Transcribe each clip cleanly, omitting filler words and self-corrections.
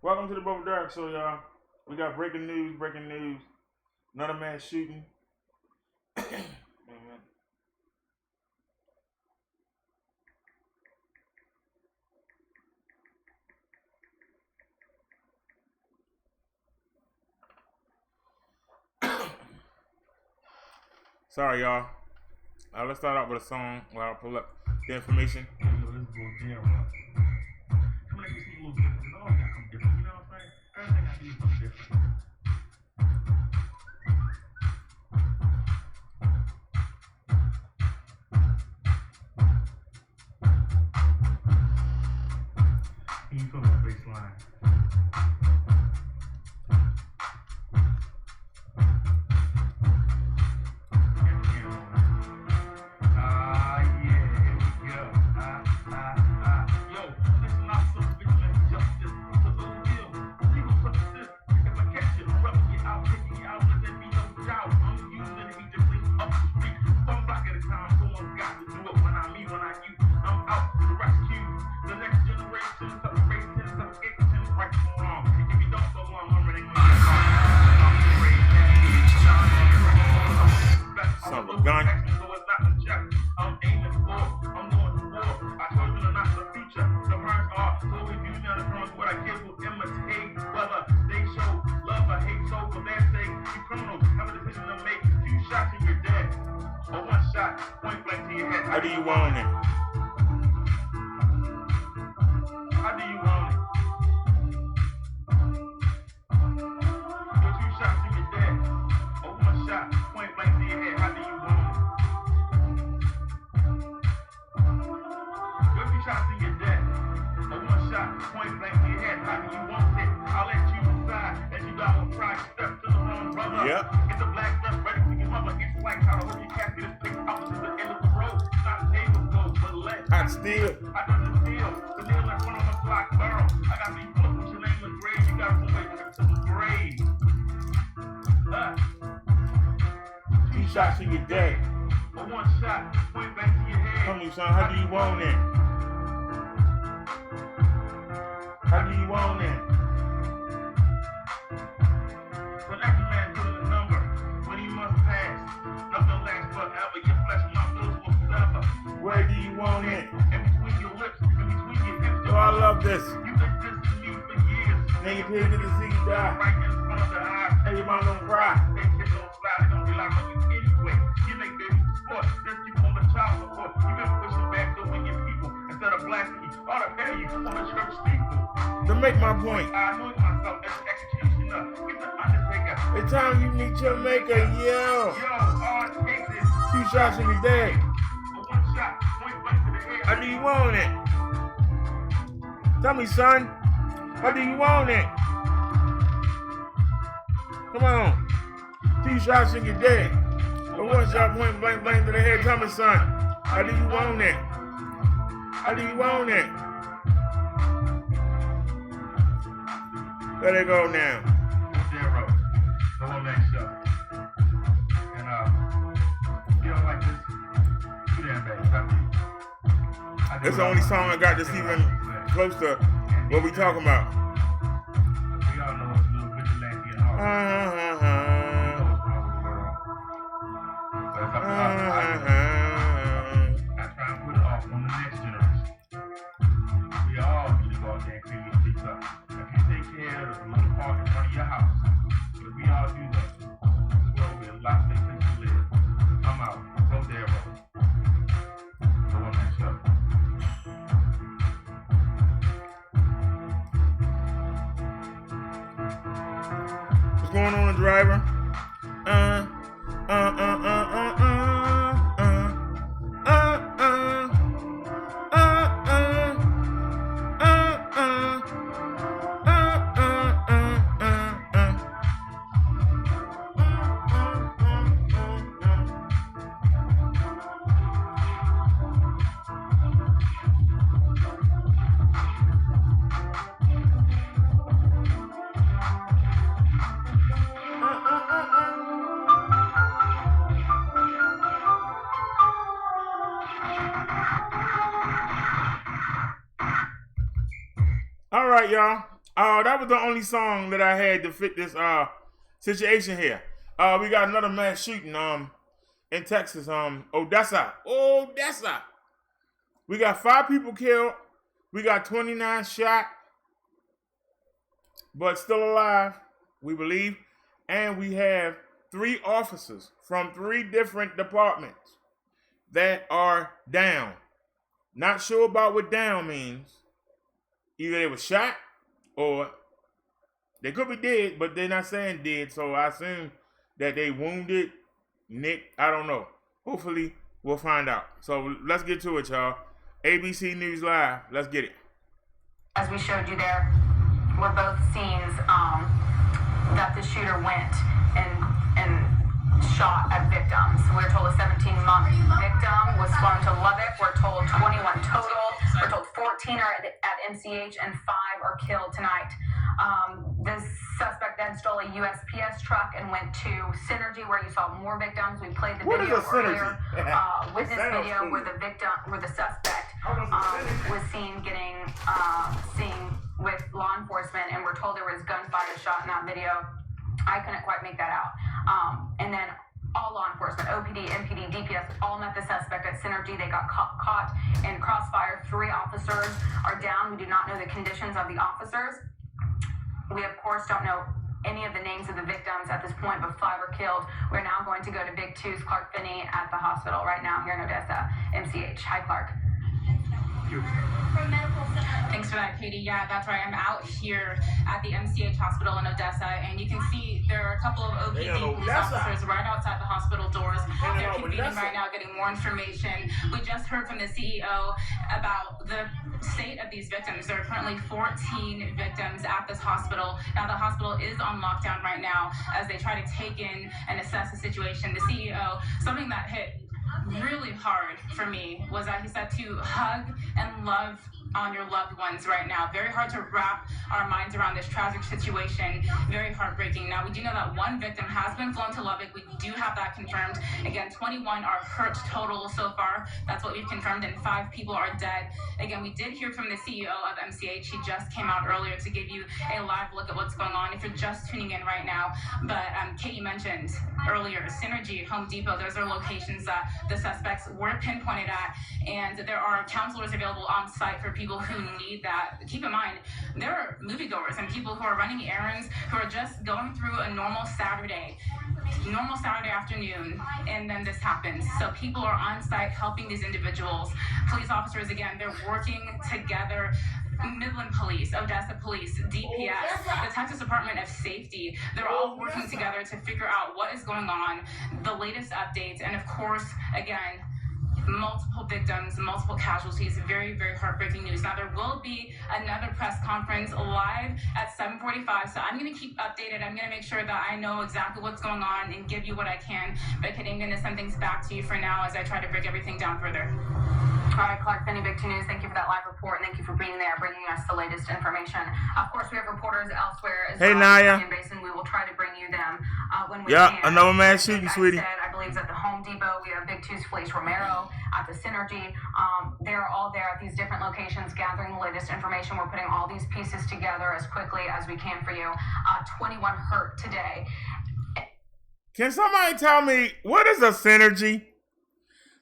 Welcome to the Brother Derrick Show, y'all. We got breaking news, breaking news. Another man shooting. Sorry, y'all. Let's start out with a song while I pull up the information. Can you come on baseline? How do you want it? How do you want it? Your 2 shots and you're dead. Or 1 shot, point blank to your head. How do you want it? Your 2 shots and you're dead. Or 1 shot, point blank to your head. How do you want it? I'll let you decide. As you die on pride, step to the wrong brother. Yep. Get the black dress ready for your mother. It's like how to hold your casket is picked out to the end of the road. Not able to go, but let I steal. I do the steal. The nail in front of my block barrel. I got these books with your name in grave. You got some way to the grave. 2 shots and you're dead. Or 1 shot, point back to your head. Tell me, son, how do you want it? How do you want it? So next man put in a number when he must pass. Nothing lasts forever. Your flesh and my blood will sever. Where do you want it? In between your lips, in between your hips. Oh, I love this. You've been dissing me for years. Now you paid to see you die. Right in front of the eyes. And your mom don't cry. They kids don't slide. They don't rely on you anyway. You make baby sport. Just keep on the child support. You've been pushing back to win your people instead of blasting you. Ought to pay you on the church steeple. To make my point, I anoint myself as executioner. Get the undertaker. It's time you meet your maker, yo. All it takes is 2 shots and you're dead. 1 shot, point blank to the head. How do you want it? Tell me, son. How do you want it? Come on. 2 shots and you're dead. Or 1 shot, point blank to the head. Tell me, son. How do you want it? How do you want it? Let it go now. 0. Go on that show. And you don't like this? Do that, baby. It's the only song I got that's even close to what we talking about. We all know it's a little vigilante and all. I try and put it off on the next generation. We all need to go out there and clean these streets up. Take care of the little park in front of your house. But if we all do that, this world will be a lot safer to live. I'm out. Go there, bro. Go on that show. What's going on, driver? All right, y'all. That was the only song that I had to fit this situation here. We got another mass shooting in Texas, Odessa. We got 5 people killed. We got 29 shot, but still alive, we believe. And we have 3 officers from 3 different departments that are down. Not sure about what down means. Either they were shot or they could be dead, but they're not saying dead, so I assume that they wounded, nicked, I don't know. Hopefully, we'll find out. So let's get to it, y'all. ABC News Live, let's get it. As we showed you there, were both scenes that the shooter went and shot at victims. We were told a 17-month victim was flown to Lubbock. We're told 21 total. We're told 14 are at MCH and 5 are killed tonight. This suspect then stole a USPS truck and went to Synergy, where you saw more victims. We played the video earlier with this video where the suspect was seen with law enforcement, and we're told there was gunfire shot in that video. I couldn't quite make that out. And then all law enforcement, OPD, MPD, DPS, all met the suspect at Synergy. They got caught in crossfire. 3 officers are down. We do not know the conditions of the officers. We, of course, don't know any of the names of the victims at this point, but 5 are killed. We're now going to go to Big Two's Clark Finney at the hospital right now here in Odessa, MCH. Hi, Clark. Thanks for that, Katie. Yeah, that's right. I'm out here at the MCH hospital in Odessa, and you can see there are a couple of OPD police officers right outside the hospital doors. They're convening right now, getting more information. We just heard from the CEO about the state of these victims. There are currently 14 victims at this hospital. Now, the hospital is on lockdown right now as they try to take in and assess the situation. The CEO, something that hit really hard for me was that he said to hug and love on your loved ones right now. Very hard to wrap our minds around this tragic situation. Very heartbreaking. Now, we do know that 1 victim has been flown to Lubbock. We do have that confirmed. Again, 21 are hurt total so far. That's what we've confirmed, and 5 people are dead. Again, we did hear from the CEO of MCH. He just came out earlier to give you a live look at what's going on if you're just tuning in right now. But Katie mentioned earlier, Synergy, Home Depot, those are locations that the suspects were pinpointed at, and there are counselors available on site for people who need that. Keep in mind, there are moviegoers and people who are running errands, who are just going through a normal Saturday afternoon, and then this happens. So people are on site helping these individuals. Police officers, again, they're working together. Midland Police, Odessa Police, DPS, the Texas Department of Safety, they're all working together to figure out what is going on, the latest updates, and of course, again, multiple victims, multiple casualties. Very, very heartbreaking news. Now, there will be another press conference live at 7:45, so I'm going to keep updated. I'm going to make sure that I know exactly what's going on and give you what I can. But I'm going to send things back to you for now as I try to break everything down further. All right, Clark Finney, Big 2 News, thank you for that live report, and thank you for being there, bringing us the latest information. Of course, we have reporters elsewhere as well. Hey, Naya. In Basin. We will try to bring you them when we can. Another mass shooting, sweetie. I believe it's at the Home Depot. We have Big 2's Felice Romero at the Synergy. They're all there at these different locations gathering the latest information. We're putting all these pieces together as quickly as we can for you. 21 hurt today. Can somebody tell me, what is a Synergy?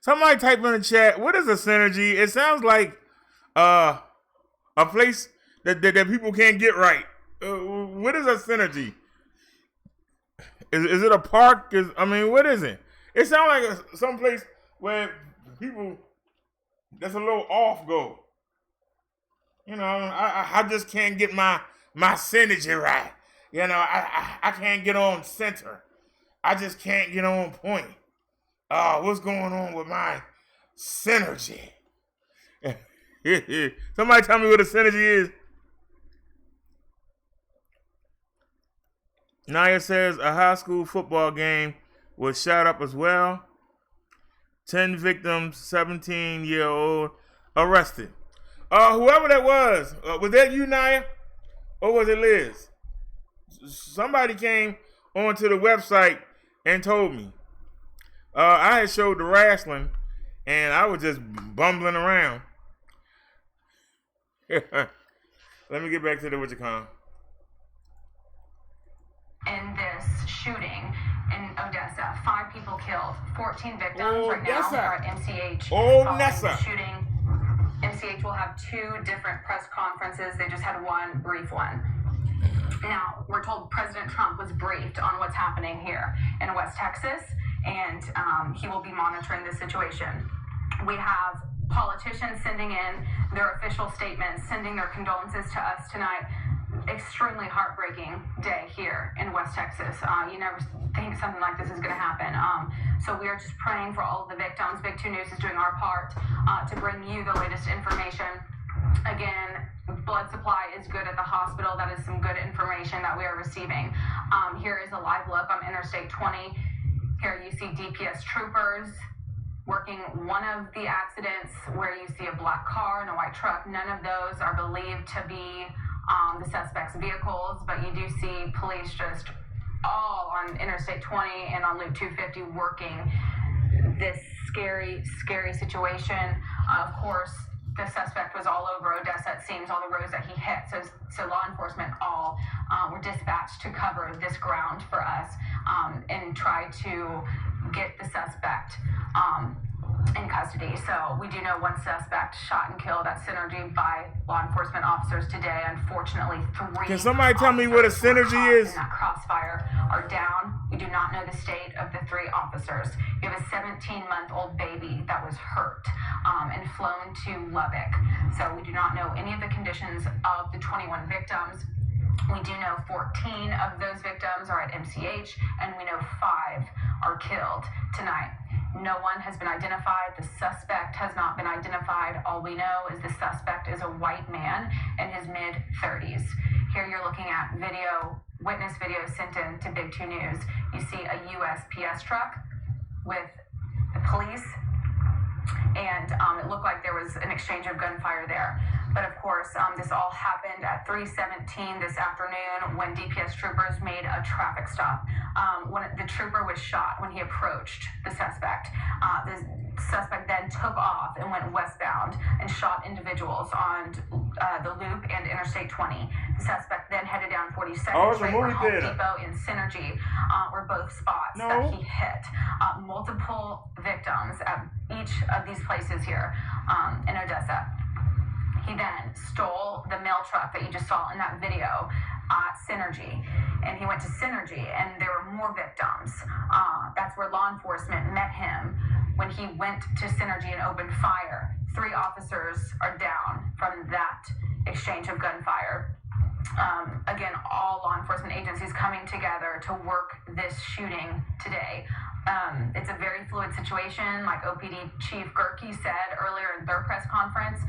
Somebody type in the chat, what is a Synergy? It sounds like a place that people can't get right. What is a Synergy? Is it a park? What is it? It sounds like some place where people, that's a little off go. You know, I just can't get my synergy right. You know, I can't get on center. I just can't get on point. What's going on with my synergy? Somebody tell me what a synergy is. Naya says a high school football game was shot up as well. 10 victims, 17-year-old arrested. Whoever that was that you, Naya? Or was it Liz? Somebody came onto the website and told me. I had showed the wrestling, and I was just bumbling around. Let me get back to the what you call. people killed. 14 victims right now are at MCH. Nessa. Shooting. MCH will have 2 different press conferences. They just had one brief one. Now, we're told President Trump was briefed on what's happening here in West Texas, and he will be monitoring the situation. We have politicians sending in their official statements, sending their condolences to us tonight. Extremely heartbreaking day here in West Texas. You never think something like this is going to happen. So we are just praying for all of the victims. Big 2 News is doing our part to bring you the latest information. Again, blood supply is good at the hospital. That is some good information that we are receiving. Here is a live look on Interstate 20. Here you see DPS troopers working one of the accidents where you see a black car and a white truck. None of those are believed to be the suspect's vehicles, but you do see police just all on Interstate 20 and on Loop 250 working this scary, scary situation. Of course, the suspect was all over Odessa, it seems, all the roads that he hit. So law enforcement all were dispatched to cover this ground for us and try to get the suspect in custody. So we do know one suspect shot and killed at Synergy by law enforcement officers today. Unfortunately, 3. Can somebody tell me what a Synergy is? In that crossfire are down. We do not know the state of the 3 officers. We have a 17-month-old baby that was hurt and flown to Lubbock. So we do not know any of the conditions of the 21 victims. We do know 14 of those victims are at MCH, and we know 5 are killed tonight. No one has been identified. The suspect has not been identified. All we know is the suspect is a white man in his mid-30s. Here you're looking at witness video sent in to Big 2 News. You see a USPS truck with the police, and it looked like there was an exchange of gunfire there. But of course, this all happened at 3:17 this afternoon when DPS troopers made a traffic stop. When the trooper was shot when he approached the suspect. The suspect then took off and went westbound and shot individuals on the Loop and Interstate 20. The suspect then headed down 42nd Street where Home Depot and Synergy were both spots that he hit. Multiple victims at each of these places here in Odessa. He then stole the mail truck that you just saw in that video at Synergy. And he went to Synergy, and there were more victims. That's where law enforcement met him when he went to Synergy and opened fire. 3 officers are down from that exchange of gunfire. Again, all law enforcement agencies coming together to work this shooting today. It's a very fluid situation, like OPD Chief Gerke said earlier in their press conference,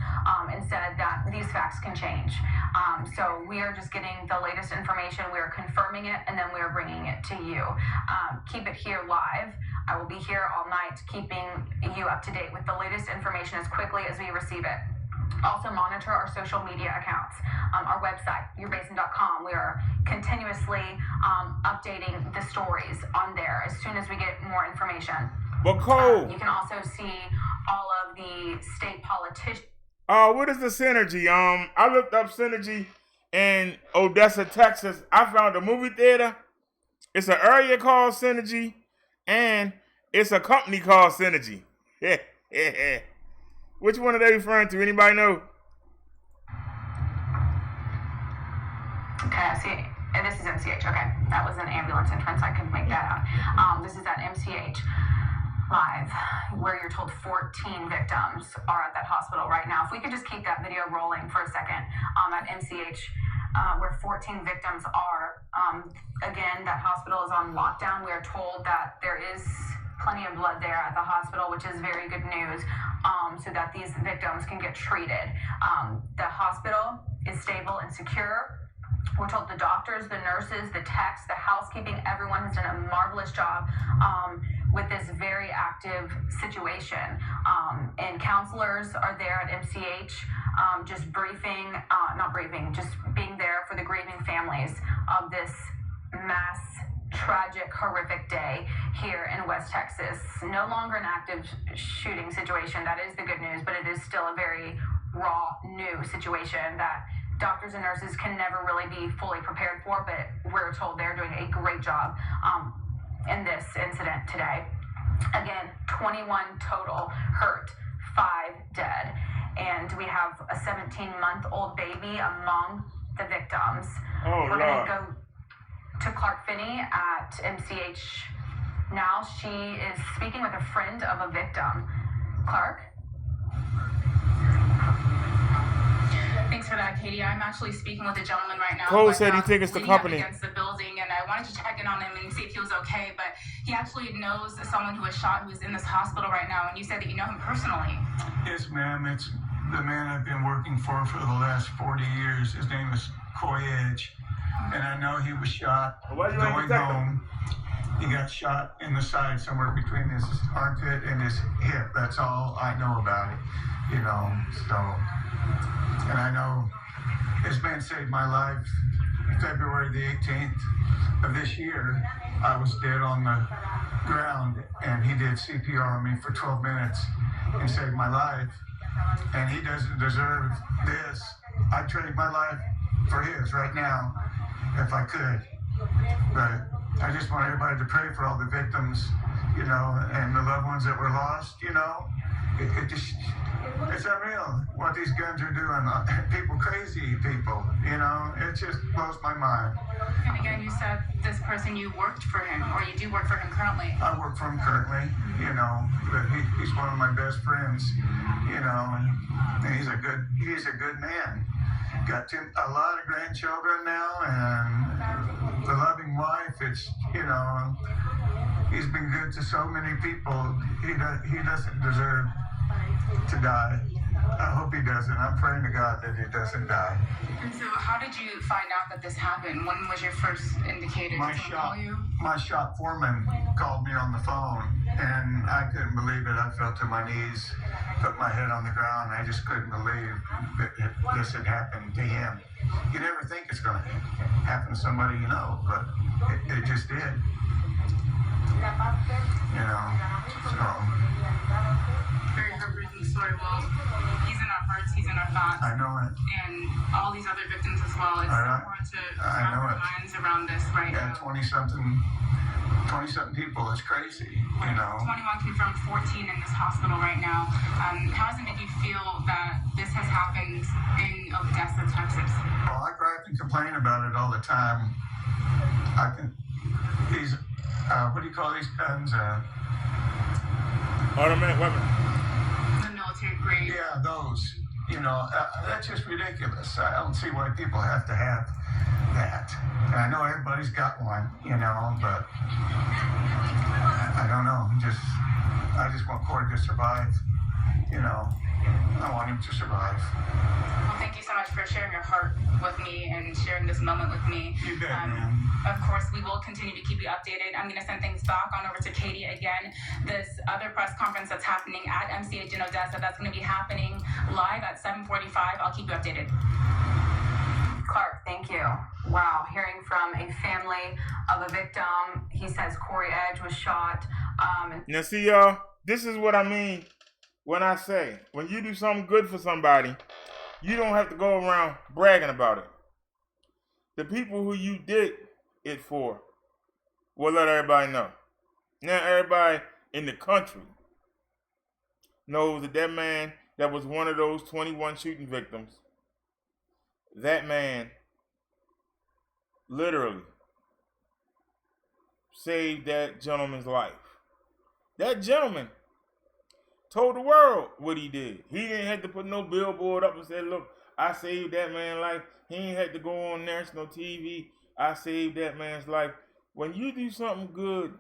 and said that these facts can change. So we are just getting the latest information, we are confirming it, and then we are bringing it to you. Keep it here live. I will be here all night keeping you up to date with the latest information as quickly as we receive it. Also monitor our social media accounts, our website, yourbasin.com. We are continuously updating the stories on there as soon as we get more information. But Cole, you can also see all of the state politicians. What is the Synergy? I looked up Synergy in Odessa, Texas. I found a movie theater. It's an area called Synergy, and it's a company called Synergy. Which one are they referring to? Anybody know? Okay, I see. And this is MCH. Okay, that was an ambulance entrance. I couldn't make that out. This is at MCH live, where you're told 14 victims are at that hospital right now. If we could just keep that video rolling for a second at MCH, where 14 victims are. Again, that hospital is on lockdown. We are told that there is plenty of blood there at the hospital, which is very good news, so that these victims can get treated. The hospital is stable and secure. We're told the doctors, the nurses, the techs, the housekeeping, everyone has done a marvelous job with this very active situation. And counselors are there at MCH, just just being there for the grieving families of this mass tragic, horrific day here in West Texas. No longer an active shooting situation. That is the good news, but it is still a very raw, new situation that doctors and nurses can never really be fully prepared for, but we're told they're doing a great job in this incident today. Again, 21 total hurt, 5 dead. And we have a 17-month-old baby among the victims. Oh, We're Lord. going to go to Clark Finney at MCH now. She is speaking with a friend of a victim. Clark? Thanks for that, Katie. I'm actually speaking with a gentleman right now. Cole said he think it's the leaning up company. Against the building, and I wanted to check in on him and see if he was okay. But he actually knows someone who was shot, who's in this hospital right now. And you said that you know him personally. Yes, ma'am. It's the man I've been working for the last 40 years. His name is Coy Edge, and I know he was shot Why you ain't going protect him? home. He got shot in the side, somewhere between his armpit and his hip. That's all I know about it, you know. So, and I know this man saved my life. February the 18th of this year, I was dead on the ground, and he did CPR on me for 12 minutes and saved my life. And he doesn't deserve this. I'd trade my life for his right now if I could. But I just want everybody to pray for all the victims, you know, and the loved ones that were lost, you know. It's unreal what these guns are doing. People, crazy people, you know. It just blows my mind. And again, you said this person, you worked for him, or you do work for him currently. I work for him currently, you know, but he's one of my best friends, you know, and he's a good man. Got a lot of grandchildren now, and the loving wife. It's, you know, he's been good to so many people. He doesn't deserve to die. I hope he doesn't. I'm praying to God that he doesn't die. And so how did you find out that this happened? When was your first indicator? My Did someone call you? My shop foreman called me on the phone, and I couldn't believe it. I fell to my knees, put my head on the ground. I just couldn't believe that this had happened to him. You never think it's going to happen to somebody you know, but it just did. You know, so. Very heartbreaking story. Well, he's in our hearts, he's in our thoughts. I know it. And all these other victims as well. It's so hard to wrap our minds around this right now. 20-something people. It's crazy, you know. 21 confirmed, 14 in this hospital right now. How does it make you feel that this has happened in Odessa, Texas? Well, I gripe and complain about it all the time. These, what do you call these guns? Automatic weapon. The military grade. Yeah, those. You know, that's just ridiculous. I don't see why people have to have that. And I know everybody's got one, you know, but I don't know. I just want Corey to survive. You know, I want him to survive. Well, thank you so much for sharing your heart with me and sharing this moment with me. You bet, man. Of course, we will continue to keep you updated. I'm going to send things back on over to Katie again. This other press conference that's happening at MCH in Odessa, that's going to be happening live at 7:45. I'll keep you updated. Clark, thank you. Wow, hearing from a family of a victim. He says Cory Edge was shot. Now, see, y'all, this is what I mean when I say, when you do something good for somebody, you don't have to go around bragging about it. The people who you did it for will let everybody know. Now, everybody in the country knows that that man that was one of those 21 shooting victims, that man literally saved that gentleman's life. That gentleman told the world what he did. He didn't have to put no billboard up and say, look, I saved that man's life. He ain't had to go on national TV. I saved that man's life. When you do something good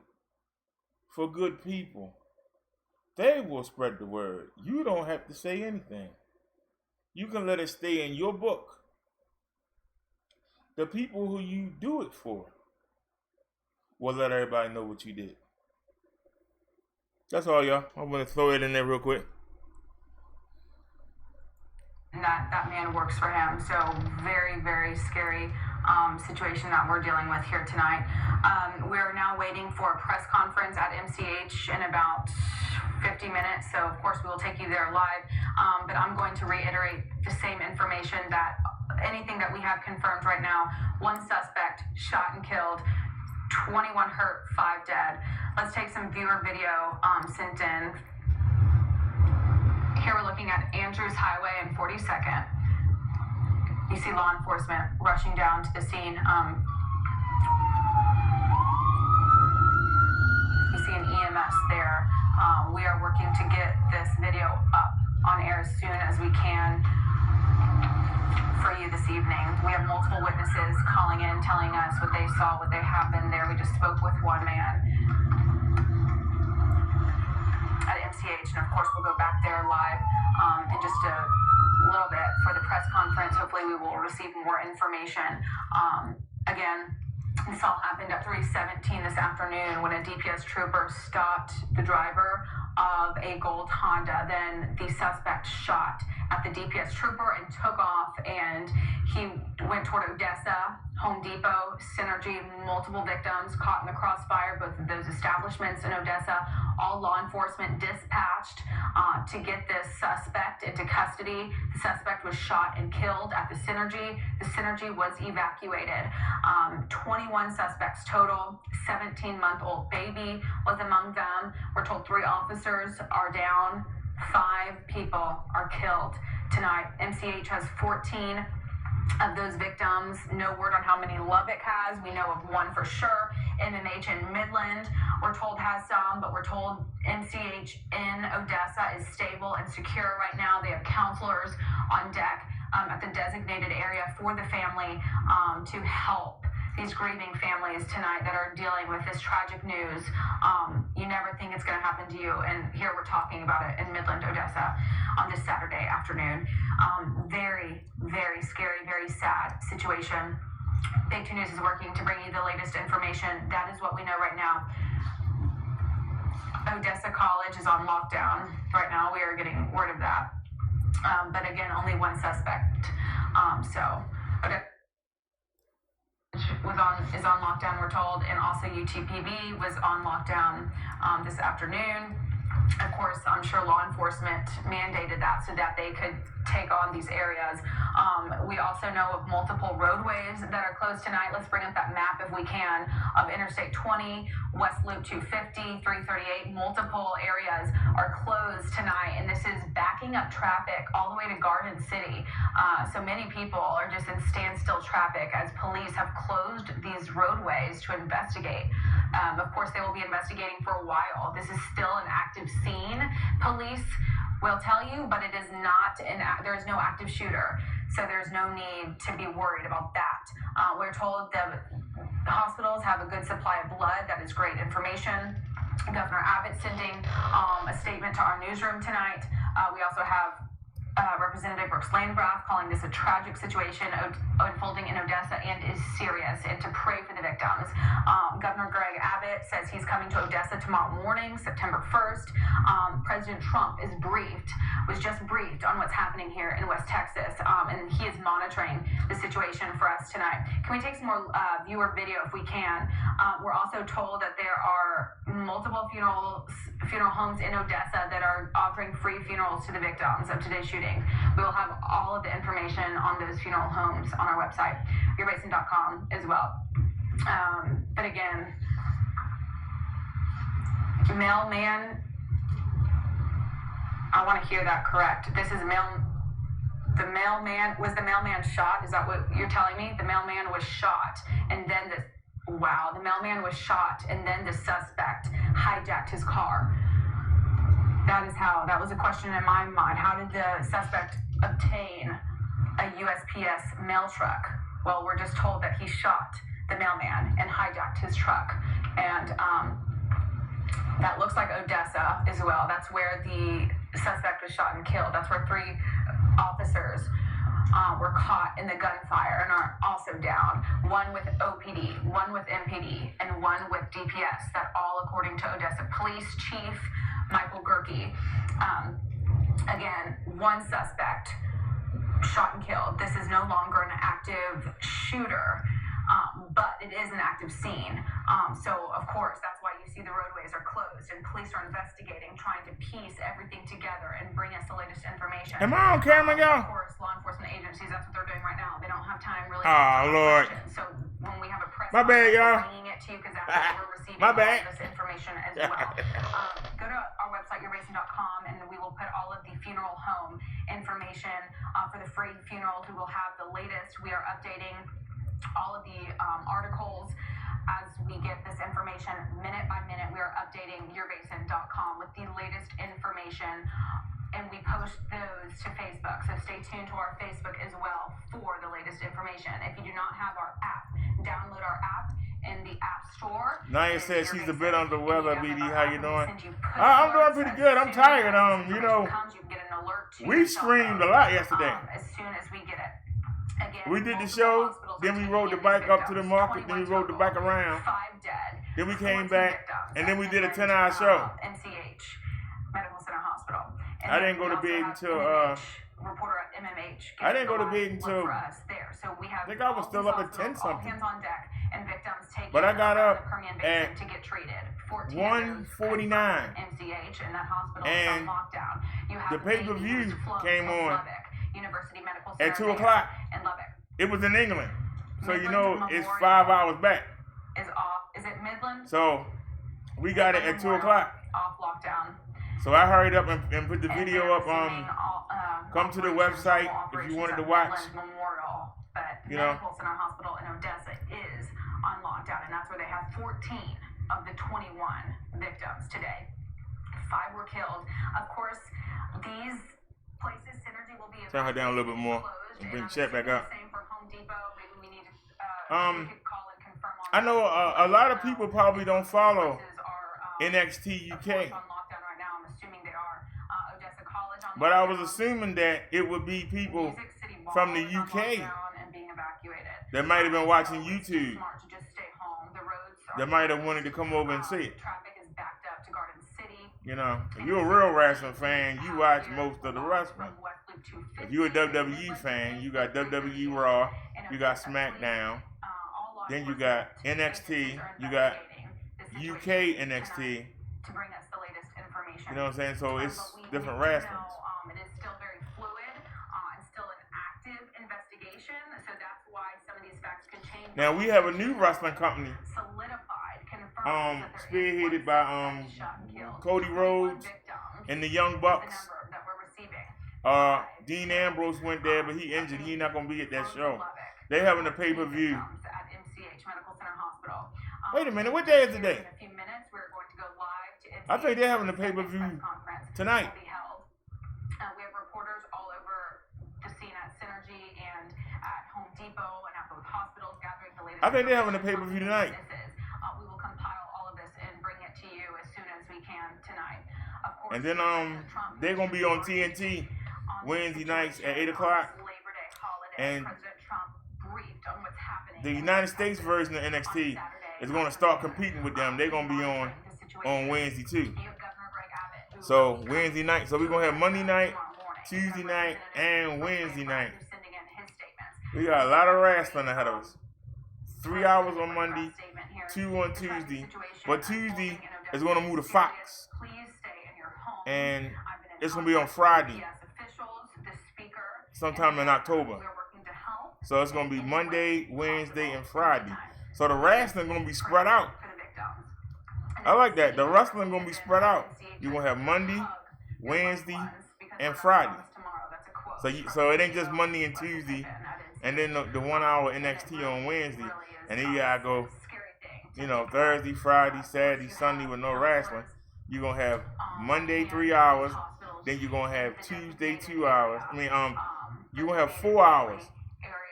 for good people, they will spread the word. You don't have to say anything. You can let it stay in your book. The people who you do it for will let everybody know what you did. That's all, y'all. I'm going to throw it in there real quick. That man works for him. So very, very scary situation that we're dealing with here tonight. We're now waiting for a press conference at MCH in about 50 minutes. So, of course, we will take you there live. But I'm going to reiterate the same information that anything that we have confirmed right now, one suspect shot and killed, 21 hurt, 5 dead. Let's take some viewer video sent in. Here we're looking at Andrews Highway and 42nd. You see law enforcement rushing down to the scene. You see an EMS there. We are working to get this video up on air as soon as we can for you this evening. We have multiple witnesses calling in, telling us what they saw, what they happened there. We just spoke with one man at MCH, and of course we'll go back there live in just a little bit for the press conference. Hopefully we will receive more information. Again, this all happened at 3:17 this afternoon when a DPS trooper stopped the driver of a gold Honda. Then the suspect shot at the DPS trooper and took off, and he went toward Odessa, Home Depot, Synergy, multiple victims caught in the crossfire, both of those establishments in Odessa. All law enforcement dispatched to get this suspect into custody. The suspect was shot and killed at the Synergy. The Synergy was evacuated. 21 suspects total. 17-month-old baby was among them. We're told 3 officers are down. 5 people are killed tonight. MCH has 14 of those victims. No word on how many Lubbock has. We know of 1 for sure. MMH in Midland, we're told, has some, but we're told MCH in Odessa is stable and secure right now. They have counselors on deck at the designated area for the family to help these grieving families tonight that are dealing with this tragic news. You never think it's going to happen to you, and here we're talking about it in Midland, Odessa on this Saturday afternoon. Very, very scary, very sad situation. Big 2 News is working to bring you the latest information. That is what we know right now. Odessa College is on lockdown right now. We are getting word of that. But again, only 1 suspect. Odessa is on lockdown, we're told, and also UTPB was on lockdown this afternoon. Of course, I'm sure law enforcement mandated that so that they could take on these areas. We also know of multiple roadways that are closed tonight. Let's bring up that map if we can of Interstate 20, West Loop 250, 338. Multiple areas are closed tonight, and this is backing up traffic all the way to Garden City. So many people are just in standstill traffic as police have closed these roadways to investigate. Of course, they will be investigating for a while. This is still an active scene. Police will tell you, but it is not there is no active shooter, so there's no need to be worried about that. We're told the hospitals have a good supply of blood. That is great information. Governor Abbott sending a statement to our newsroom tonight. We also have Representative Brooks Landgraf calling this a tragic situation unfolding in Odessa and is serious, and to pray for the victims. Governor Greg Abbott says he's coming to Odessa tomorrow morning, September 1st. President Trump was just briefed on what's happening here in West Texas, and he is monitoring the situation for us tonight. Can we take some more viewer video if we can? We're also told that there are multiple funeral homes in Odessa that are offering free funerals to the victims of today's shooting. We will have all of the information on those funeral homes on our website, yourbasin.com, as well. But again, mailman, I want to hear that correct. This is the mailman, was the mailman shot? Is that what you're telling me? The mailman was shot, and then the mailman was shot, and then the suspect hijacked his car. That was a question in my mind. How did the suspect obtain a USPS mail truck? Well, we're just told that he shot the mailman and hijacked his truck. And that looks like Odessa as well. That's where the suspect was shot and killed. That's where 3 officers were caught in the gunfire and are also down. 1 with OPD, 1 with MPD, and 1 with DPS. That all according to Odessa Police Chief Michael Gerke. Again, 1 suspect shot and killed. This is no longer an active shooter, but it is an active scene. So, of course, that's why you see the roadways are closed and police are investigating, trying to piece everything together and bring us the latest information. Am I on camera, y'all? Of course, law enforcement agencies, that's what they're doing right now. They don't have time really Oh, Lord. questions. So when we have a press My bad, y'all. bringing it it to you because we're receiving My all bad. of this information as well. Go to our website, yourbasing.com, and we will put all of the funeral home information for the free funerals. We will have the latest. We are updating all of the articles as we get this information minute by minute. We are updating yourbasing.com with the latest information, and we post those to Facebook. So stay tuned to our Facebook as well for the latest information. If you do not have our app, download our app in the App Store. Naya says she's a bit under the weather. BD, how you doing? I'm I'm doing pretty good. I'm tired. You know, we streamed a lot yesterday. As soon as we get it. Again, We did the show, then we rode the bike up to the market, then we rode the bike around, 5 dead, then we 14 came back, victims and then we at did a Midland, 10-hour show. MCH Medical Center Hospital. And I then didn't go we to also bed have until, MMH, reporter at MMH. I didn't go to giving bed the until- look for us there. So we have I think I was all still these up at 10 hospitals, all something. hands on deck, and victims taken But I got around up the Permian Basin at to get treated. 14 1:49. MCH, and that hospital And is on lockdown. You have the pay-per-view babies flown came to on Lubbock University Medical at Center 2 o'clock. in Lubbock. It was in England. So you know Midland it's Memorial 5 hours back. Is off. Is it Midland? So we got it at 2 o'clock. Off lockdown. So I hurried up and put the And video they're up resuming on all, come to the operations, website normal if you operations wanted to at watch. Midland Memorial, but You know. Medical Center Hospital in Odessa is on lockdown, and that's where they have 14 of the 21 victims today. 5 were killed. Of course, these places, Synergy will be Turn her down a little bit more closed, and bring I'm Chet back assuming up. the same for Home Depot. Maybe we need to we could call and confirm on I know that. a lot of people probably don't follow Places are, NXT of UK. course, on lockdown right now. I'm assuming they are. Odessa College on But I was lockdown. assuming that it would be people Music City Mall from the is on UK lockdown and being evacuated. that might have been watching So it's YouTube, smart to just stay home. The roads are that might have wanted to come over and see it. Traffic is backed up to Garden City. You know, if you're a real wrestling fan, you watch most of the wrestling. From West Loop 250, If you're a WWE fan, you got WWE Raw, you got SmackDown, then you got NXT, you got UK NXT. to bring us the latest information. You know what I'm saying? So it's But we different do know, wrestlings. it is still very fluid. It's still an active investigation, so that's why some of these facts could change. Now we have a new wrestling company, Solidified, confirmed that there is spearheaded 1 by suspect shot and killed, Cody 21 Rhodes victims and the Young is Bucks. the number that we're receiving. Dean Ambrose went there, but he injured. He's not gonna be at that From show. Lubbock, They having a 14 pay-per-view. victims at MCH Medical Center Hospital. Wait a minute, what day is today? In a few minutes, we're going to go live to MCH. I think they're having a Press pay-per-view conference tonight. will be held. We have reporters all over the scene at Synergy and at Home Depot and at both hospitals gathering the latest. I think they're having a information pay-per-view on tonight. this is. We will compile all of this and bring it to you as soon as we can tonight. Of course, And then President Trump they're gonna be on mentioned TNT on the Wednesday nights at situation 8 o'clock. on this Labor Day holiday. And President Trump briefed on what's happening the in United Texas States version of NXT on Saturday. is gonna start competing with them. They're gonna be on The situation. Wednesday too. You have Governor Greg Abbott, who So will be Wednesday night. So we're gonna have Monday night, tomorrow morning. Tuesday night, and Wednesday night. Who's sending in his statements. We got a lot of wrestling ahead of us. 3 hours on Monday, Statement here. 2 on The traffic Tuesday. situation But Tuesday unfolding in is gonna move to Fox. Please stay in your home. And I've been in it's gonna be on contact with Friday, UPS officials, the speaker, sometime in October. We're working to help. So it's gonna be Monday, Wednesday, and Friday. So the wrestling gonna be spread out. For the victims. I like that. The wrestling gonna be spread out. You're gonna have Monday, Wednesday, and Friday. So it ain't just Monday and Tuesday, and then the 1 hour NXT on Wednesday, and then you gotta go, you know, Thursday, Friday, Saturday, Sunday with no wrestling. You're gonna have Monday 3 hours, then you're gonna have Tuesday 2 hours. You're gonna have 4 hours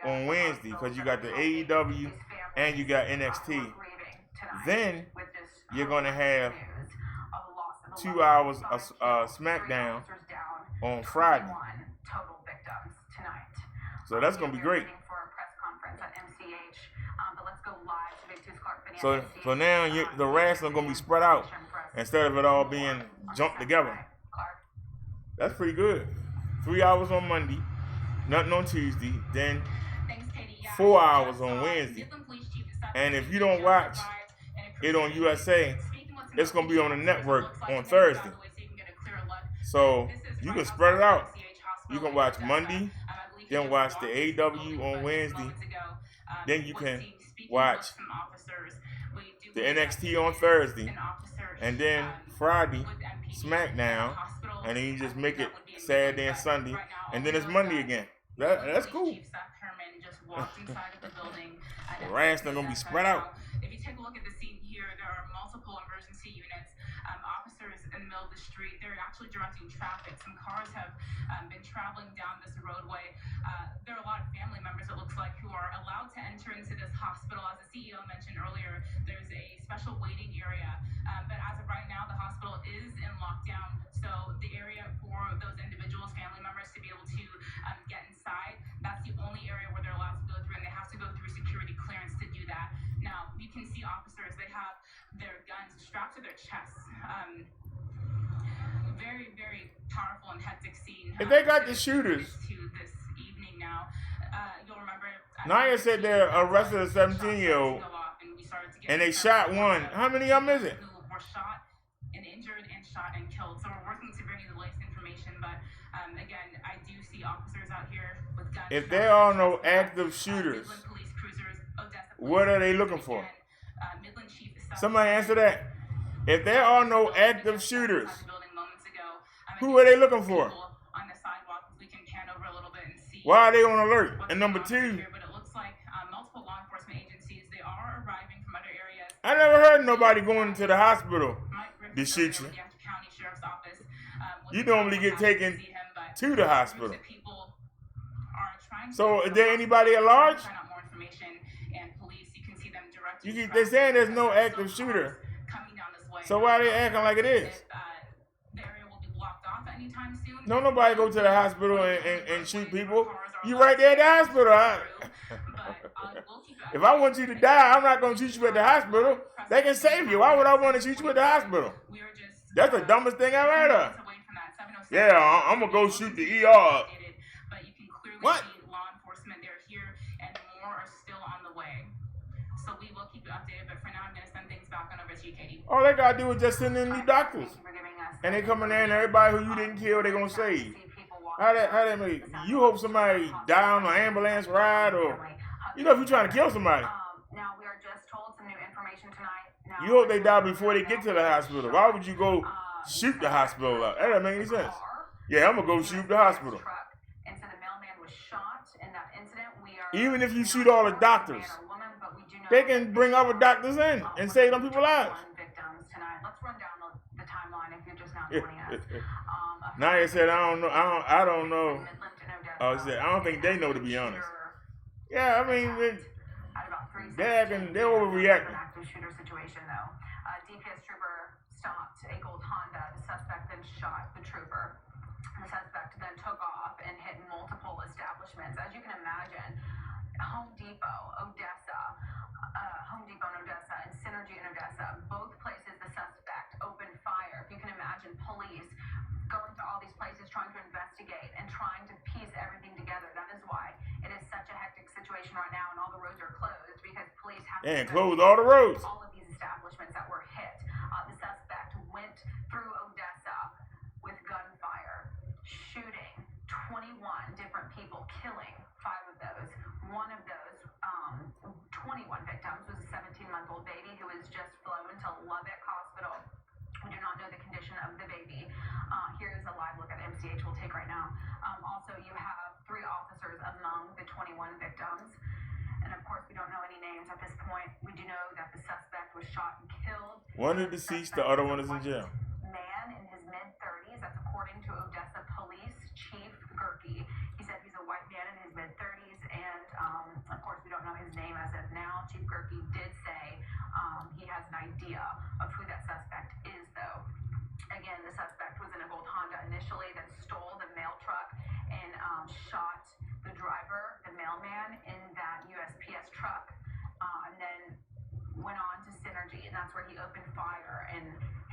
on Wednesday because you got the AEW and you got NXT. Then you're gonna have 2 hours of SmackDown on Friday. So that's gonna be great. So now the wrestling gonna be spread out instead of it all being jumped together. That's pretty good. 3 hours on Monday, nothing on Tuesday, then 4 hours on Wednesday. And if you don't watch it on USA, it's gonna be on the network on Thursday. So you can spread it out. You can watch Monday, then watch the AEW on Wednesday, then you can watch the NXT on Thursday, an officer, and then Friday with MPD SmackDown, at the hospital. and then you just I make think it that would be Saturday and amazing, Sunday, but right now, and all then we it's know is Monday that again. That's cool. Chief Seth Herman just walked inside of the building. The rats are gonna be spread out. If you take a look at the scene here, there are multiple emergency units. Officers in the middle of the street. They're actually directing traffic. Some cars have been traveling down this roadway. There are a lot of family members, it looks like, who are allowed to enter into this hospital. As the CEO mentioned earlier, there's a special waiting area. But as of right now, the hospital is in lockdown. So the area for those individuals, family members, to be able to get inside, that's the only area where they're allowed to go through, and they have to go through security clearance to do that. Now, you can see officers, they have their guns strapped to their chests. Very, very powerful and hectic scene. If they got the shooters. To this evening now, you'll remember. Naya said they arrested a 17-year-old, and they shot one. How many of them is it? Who were shot and injured and shot and killed. So we're working to bring you the latest information, but again, I do see officers out here with guns. If there are no active shooters, Midland police cruisers, Odessa what police are they looking cruisers, for? again, Midland Chief is Somebody answer that. If there are no active shooters, building moments ago. who are they looking for? On the sidewalk, if we can pan over a little bit and see. Why are they on alert? what's And number going on two, here, but it looks like multiple law enforcement agencies, they are arriving from other areas. I never heard nobody going to the hospital Mike Griffin to shoot earlier you. with the Hampton County Sheriff's Office, was You normally get happy to taken see him, but to the hospital. groups of people are trying to So is there anybody at large? find out more information, and police, you can see them directing You keep, traffic. they're saying there's no There's active still shooter. cars coming down this way. So why are they acting like it is? The area will be blocked off anytime soon. No, nobody go to the hospital and shoot people. You right there at the hospital. If I want you to die, I'm not going to shoot you at the hospital. They can save you. Why would I want to shoot you at the hospital? That's the dumbest thing I've heard of. Yeah, I'm going to go shoot the ER. But you can clearly What? see law enforcement, they're here, and more are still on the way. So we will keep you updated, but for now, I'm going to send things back on over to you, Katie. All they got to do is just send in new doctors. Thank you for giving us And they come in there and everybody who you didn't kill, they going to save. How that make? You hope somebody die on an ambulance ride, or you know, if you're trying to kill somebody, Now we are just told some new information tonight. Now, you hope they die before they get to the hospital. Why would you go shoot the hospital up? That doesn't make any sense. Yeah, I'm gonna go shoot the hospital. And so the mailman was shot in that incident. We are Even if you shoot all the doctors, they can bring other doctors in and save them people's lives. Victims tonight. Let's run down the timeline if you're just now joining us. Naya said, I don't know. I don't know. Midland and Odessa. Oh, she said, I don't think they know, to be honest. Yeah, I mean, At about 3:16, they're overreacting. An active shooter situation, though. DPS trooper stopped a gold Honda. The suspect then shot the trooper. The suspect then took off and hit multiple establishments. As you can imagine, Home Depot, Odessa, and Synergy in Odessa, both places the suspect opened fire. If you can imagine, police going to all these places trying to investigate and trying to piece everything together. That is why it is such a hectic situation right now, and all the roads are closed because police have And to close all the roads. all of these establishments that were hit. The suspect went through Odessa with gunfire, shooting 21 different people, killing 5 of those. One of those 21 victims was a 17-month-old baby who was just flown to Lubbock Hospital. We do not know the condition of the baby. Here's a live look at MCH we'll take right now. Also, you have 3 officers among the 21 victims. And of course, we don't know any names at this point. We do know that the suspect was shot and killed. One is deceased, the other one is in jail. Man in his mid-30s. That's according to Odessa Police Chief Gerke. He said he's a white man in his mid-30s, and of course, we don't know his name as of now. Chief Gerke did say he has an idea of who that suspect is, though. Again, the suspect was in a gold Honda initially, then stole the mail truck and shot the driver, the mailman, in that USPS truck, and then went on to Synergy, and that's where he opened fire and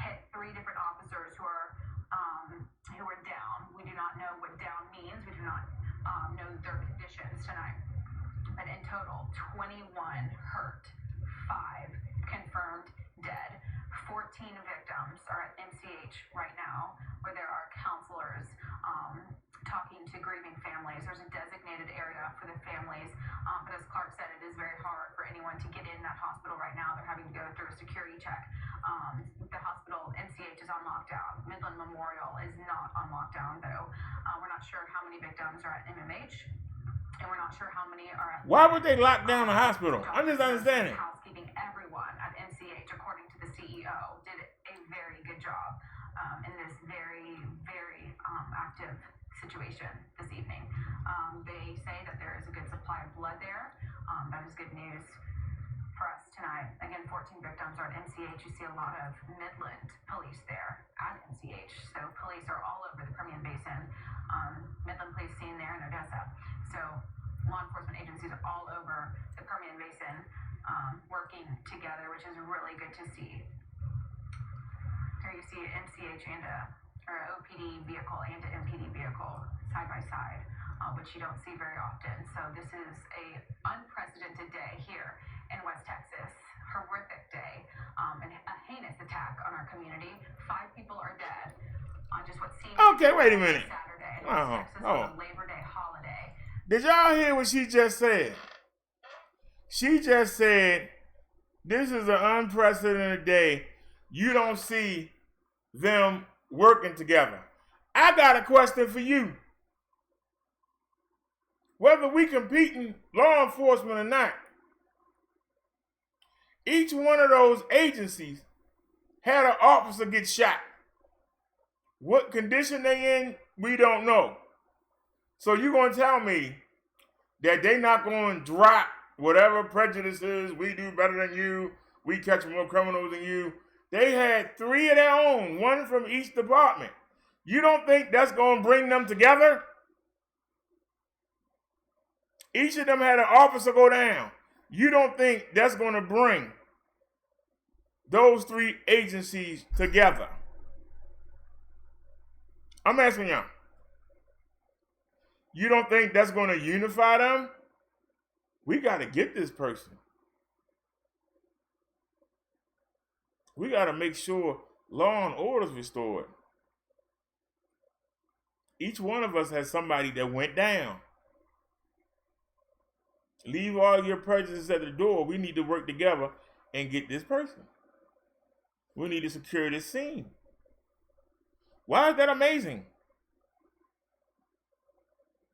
hit 3 different officers who are down. We do not know what down means. We do not know their conditions tonight. But in total, 21 hurt, 5 confirmed dead. 14 victims are at MCH right now, where there are counselors talking to grieving families. There's a designated area for the families, but as Clark said, it is very hard for anyone to get in that hospital right now. They're having to go through a security many victims are at MMH, and we're not sure how many are at. Why would they lock down the hospital? I'm just understanding. Housekeeping, everyone at MCH, according to the CEO, did a very good job in this very, very active situation this evening. They say that there is a good supply of blood there. That is good news for us tonight. Again, 14 victims are at MCH. You see a lot of Midland police there at MCH. So police are all over the Permian Basin. Midland police seen there in Odessa. So law enforcement agencies are all over the Permian Basin working together, which is really good to see. Here you see an MCH and or OPD vehicle and an MPD vehicle side by side, which you don't see very often. So this is a unprecedented day here in West Texas. Horrific day, and a heinous attack on our community. 5 people are dead on just what seems Okay, wait a minute. Saturday in West Texas on a Labor Day holiday. Did y'all hear what she just said? She just said, this is an unprecedented day. You don't see them working together. I got a question for you. Whether we competing law enforcement or not, each one of those agencies had an officer get shot. What condition they in, we don't know. So you gonna tell me that they not gonna drop whatever prejudices, we do better than you, we catch more criminals than you. They had 3 of their own, 1 from each department. You don't think that's gonna bring them together? Each of them had an officer go down. You don't think that's gonna bring those 3 agencies together? I'm asking y'all. You don't think that's going to unify them? We got to get this person. We got to make sure law and order is restored. Each one of us has somebody that went down. Leave all your prejudices at the door. We need to work together and get this person. We need to secure this scene. Why is that amazing?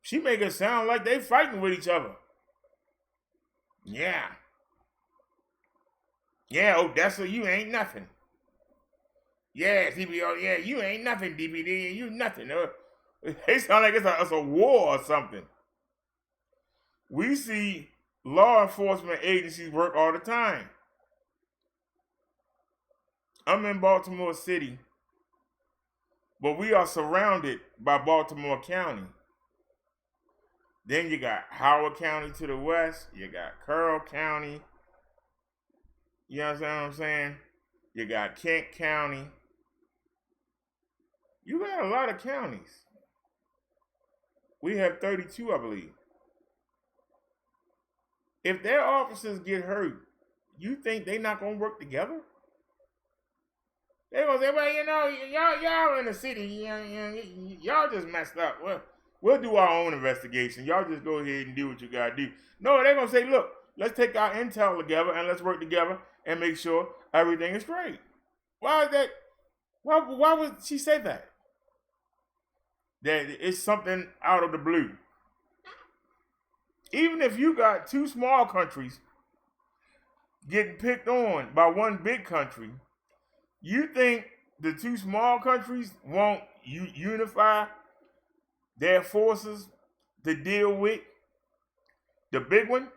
She make it sound like they fighting with each other. Yeah. Yeah, Odessa, you ain't nothing. Yeah, CBO, yeah, you ain't nothing, DPD, you nothing. They sound like it's a war or something. We see law enforcement agencies work all the time. I'm in Baltimore City, but we are surrounded by Baltimore County. Then you got Howard County to the west. You got Carroll County. You understand what I'm saying? You got Kent County. You got a lot of counties. We have 32, I believe. If their officers get hurt, you think they're not going to work together? They're going to say, well, you know, y'all in the city, y'all just messed up. Well, we'll do our own investigation. Y'all just go ahead and do what you got to do. No, they're going to say, look, let's take our intel together and let's work together and make sure everything is straight. Why is that? Why would she say that? That it's something out of the blue. Even if you got 2 small countries getting picked on by one big country, you think the 2 small countries won't unify their forces to deal with the big one?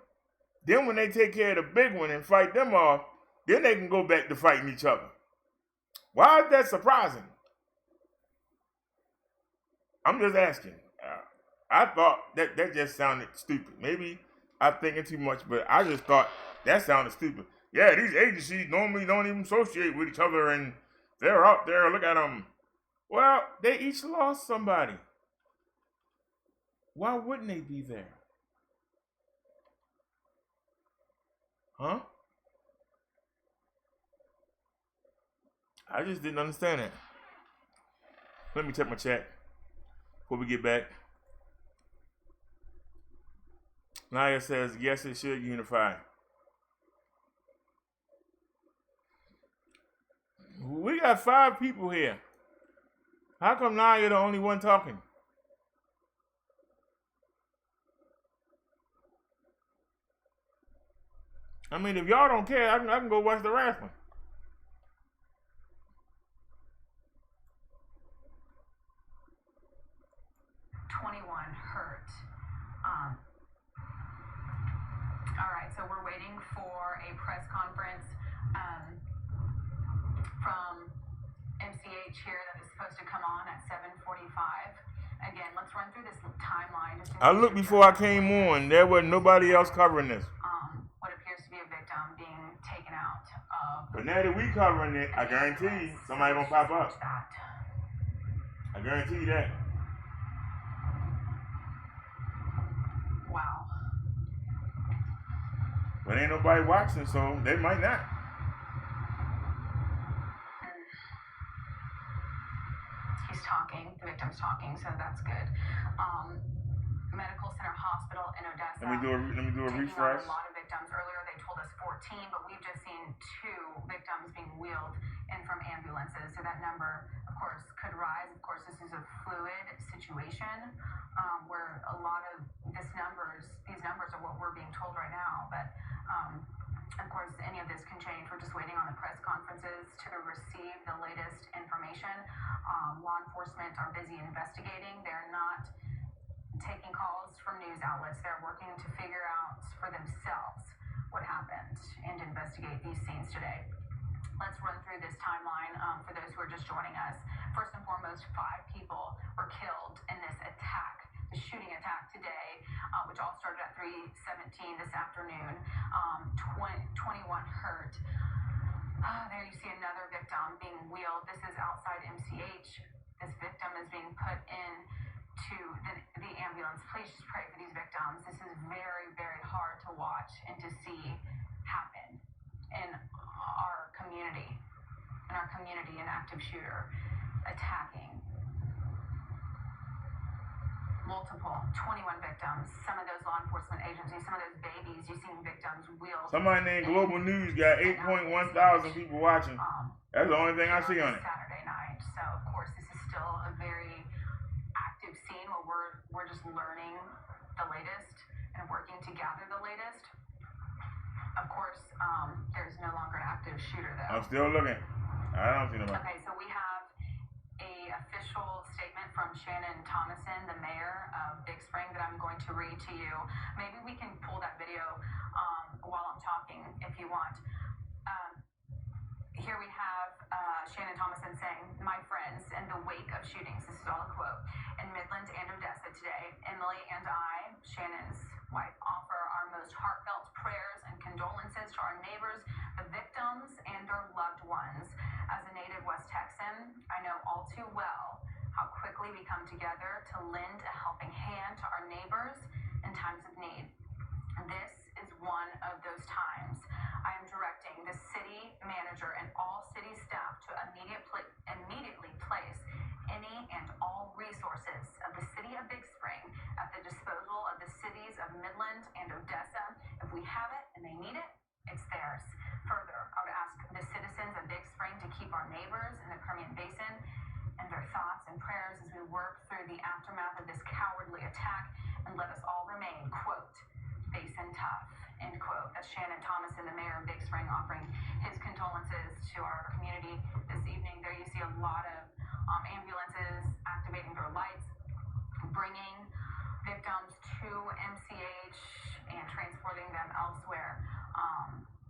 Then when they take care of the big one and fight them off, then they can go back to fighting each other. Why is that surprising? I'm just asking. I thought that just sounded stupid. Maybe I'm thinking too much, but I just thought that sounded stupid. Yeah, these agencies normally don't even associate with each other, and they're out there. Look at them. Well, they each lost somebody. Why wouldn't they be there? Huh? I just didn't understand it. Let me check my chat before we get back. Naya says, yes, it should unify. We got 5 people here. How come Naya the only one talking? I mean, if y'all don't care, I can go watch the wrestling. Hurt. All right, so we're waiting for a press conference from MCH here that is supposed to come on at 7:45. Again, let's run through this timeline. I looked before I came on. There was nobody else covering this. What appears to be a victim being taken out of. But now that we covering it, I guarantee you somebody gonna pop up. I guarantee you that. Wow. But ain't nobody watching, so they might not. He's talking. The victim's talking, so that's good. Medical Center Hospital in Odessa. Let me do a refresh. A lot of victims. Earlier they told us 14, but we've just seen 2 victims being wheeled in from ambulances. So that number, of course, could rise. Of course, this is a fluid situation where a lot of these numbers are what we're being told right now. But of course, any of this can change. We're just waiting on the press conferences to receive the latest information. Law enforcement are busy investigating. They're not taking calls from news outlets. They're working to figure out for themselves what happened and investigate these scenes today. Let's run through this timeline for those who are just joining us. First and foremost, 5 people were killed in this attack, the shooting attack today, which all started at 3:17 this afternoon. 21 hurt. There you see another victim being wheeled. This is outside MCH. This victim is being put in to the ambulance. Please just pray for these victims. This is very, very hard to watch and to see happen in our community. An active shooter attacking multiple 21 victims. Some of those law enforcement agencies, some of those babies, you've seen victims wheeled. Somebody named Global News got 8.1 thousand people watching. That's the only thing I see on it. Saturday night. So of course this is still a very active scene where we're just learning the latest and working to gather the latest. Of course, there's no longer an active shooter though. I'm still looking. I don't see nobody. Okay, so we have a official statement from Shannon Thomason, the mayor of Big Spring, that I'm going to read to you. Maybe we can pull that video while I'm talking if you want. Here we have Shannon Thomason saying, "My friends, in the wake of shootings," this is all a quote, "in Midland and Odessa today, Emily and I, Shannon's wife, offer our most heartfelt prayers and condolences to our neighbors, the victims, and their loved ones. As a native West Texan, I know all too well how quickly we come together to lend a helping hand to our neighbors in times of need. This is one of those times. I am directing the city manager and all city staff to immediately place any and all resources of the city of Big Spring at the disposal of the cities of Midland and Odessa. If we have it and they need it, it's theirs. Further, I would ask the citizens of Big Spring to keep our neighbors in the Permian Basin and their thoughts and prayers as we work through the aftermath of this cowardly attack, and let us all remain, quote, basin tough, end quote." That's Shannon Thomason, the mayor of Big Spring, offering his condolences to our community this evening. There you see a lot of ambulances activating their lights, bringing victims to MCH and transporting them elsewhere.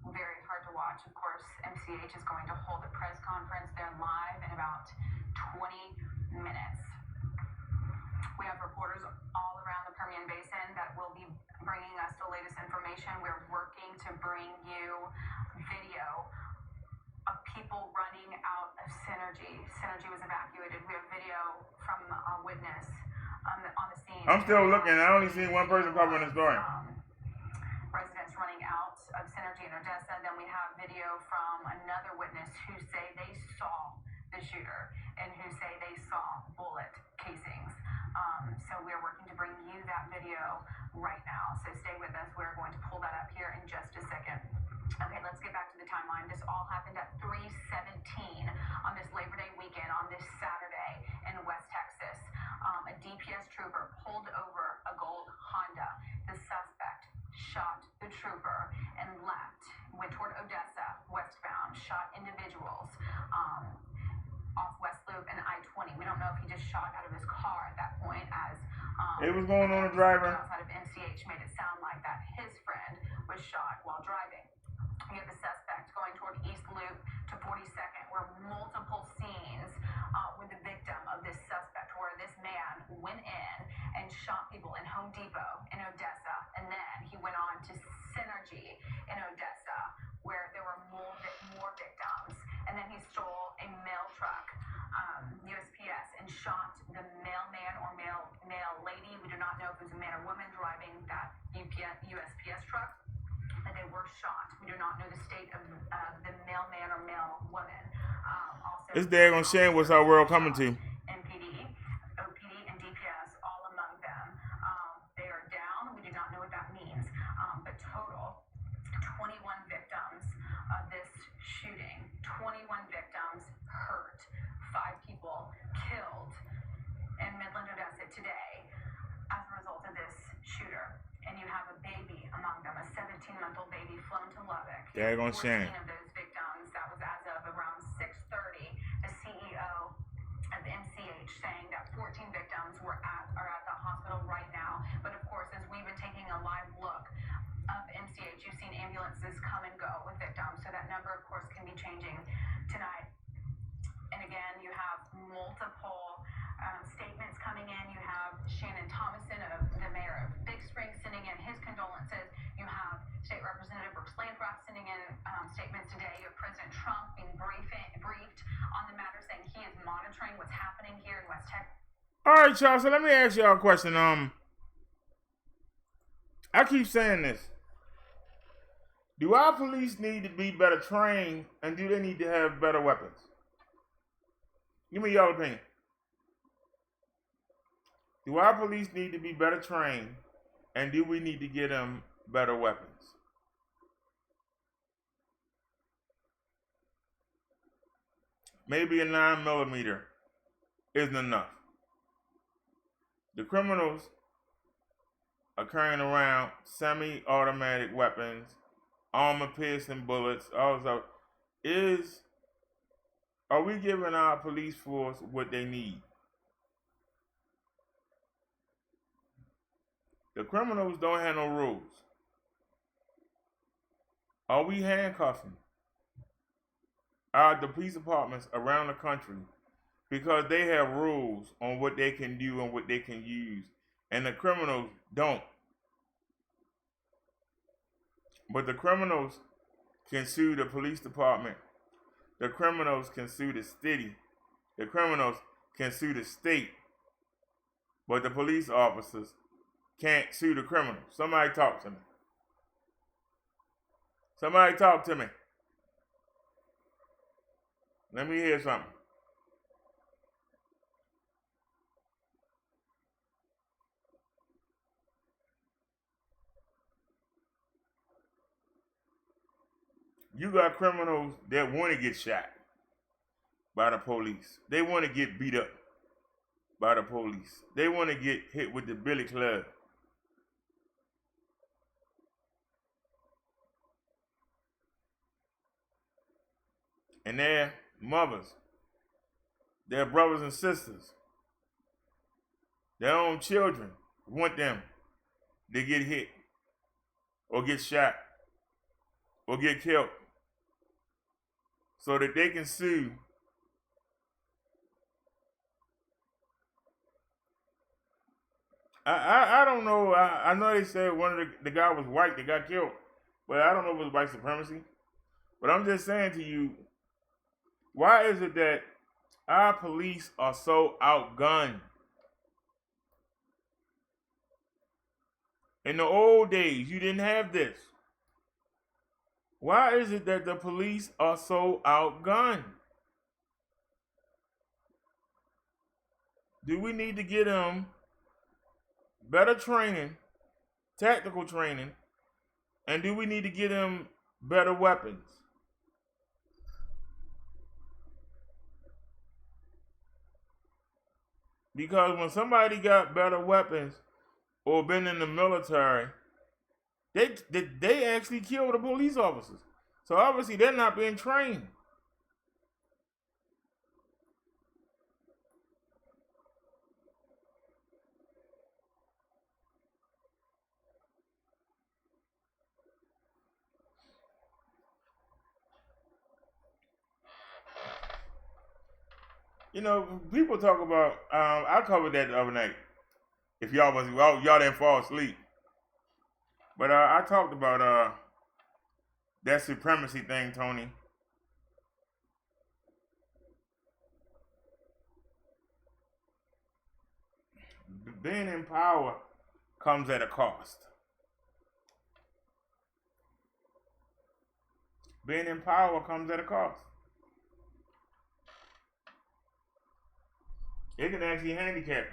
Very hard to watch. Of course, MCH is going to hold a press conference. They're live in about 20 minutes. We have reporters all around the Permian Basin that will be bringing us the latest information. We're working to bring you video of people running out of Synergy. Synergy was evacuated. We have video from a witness on the scene. I'm still looking. I only see one person covering the story. Residents running out of Synergy in Odessa. Then we have video from another witness who say they saw the shooter and who say they saw bullet casings. So we're working to bring you that video right now. So stay with us. We're going to pull that up here in just a second. Okay, let's get back to the timeline. This all happened at 3:17 on this Labor Day weekend, on this Saturday in West Texas. A DPS trooper pulled over a gold Honda. The suspect shot the trooper and left went toward Odessa, westbound, shot individuals off West Loop and I-20. We don't know if he just shot out of his car at that point, as it was going on a driver outside of MCH made it sound like that his friend was shot while driving. We have the suspect going toward East Loop to 42nd, where multiple scenes with the victim of this suspect, where this man went in and shot people in Home Depot in Odessa, and then he went on to Synergy in Odessa, where there were more victims, and then he stole a mail truck, USPS, and shot the mailman or mail lady. We do not know if it was a man or woman driving that USPS truck. And they were shot. We do not know the state of the mailman or mail woman. Also, this daggone shame what's our world coming to. MPD, OPD, and DPS, all among them. They are down. We do not know what that means. But total, 21 victims of this shooting. 21 victims hurt. 5 people killed in Midland, Odessa today as a result of this shooter. And you have a baby among them, a 17-month-old baby flown to Lubbock. Daggone 14 shame. of those victims, that was as of around 6:30, the CEO of MCH saying that 14 victims are at the hospital right now. But of course, as we've been taking a live look of MCH, you've seen ambulances come and go with victims. So that number, of course, can be changing tonight. And again, you have multiple statements coming in. You have Shannon Thomason, the mayor of Big Spring, sending in his condolences. You have State Representative Brooks Landgraf sending in statements today. You have President Trump being briefed on the matter, saying he is monitoring what's happening here in West Texas. All right, y'all. So let me ask y'all a question. I keep saying this. Do our police need to be better trained, and do they need to have better weapons? Give me your opinion. Do our police need to be better trained, and do we need to get them better weapons? Maybe a 9mm isn't enough. The criminals are carrying around semi-automatic weapons, armor-piercing bullets. Also, are we giving our police force what they need? The criminals don't have no rules. Are we handcuffing the police departments around the country because they have rules on what they can do and what they can use, and the criminals don't? But the criminals can sue the police department. The criminals can sue the city. The criminals can sue the state. But the police officers can't sue the criminals. Somebody talk to me. Somebody talk to me. Let me hear something. You got criminals that want to get shot by the police. They want to get beat up by the police. They want to get hit with the billy club. And their mothers, their brothers and sisters, their own children want them to get hit or get shot or get killed so that they can sue I don't know. I know they said one of the guy was white that got killed, but I don't know if it was white supremacy. But I'm just saying to you, why is it that our police are so outgunned? In the old days, you didn't have this. Why is it that the police are so outgunned? Do we need to get them better training, tactical training, and do we need to get them better weapons? Because when somebody got better weapons or been in the military, they actually kill the police officers. So obviously they're not being trained. You know, people talk about, I covered that the other night. If y'all didn't fall asleep. But I talked about that supremacy thing, Tony. Being in power comes at a cost. Being in power comes at a cost. It can actually handicap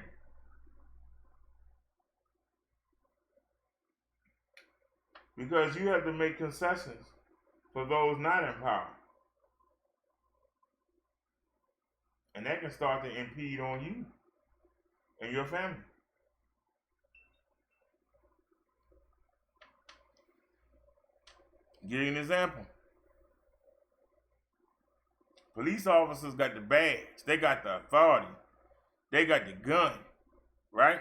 you. Because you have to make concessions for those not in power. And that can start to impede on you and your family. Give you an example. Police officers got the badge. They got the authority. They got the gun, right?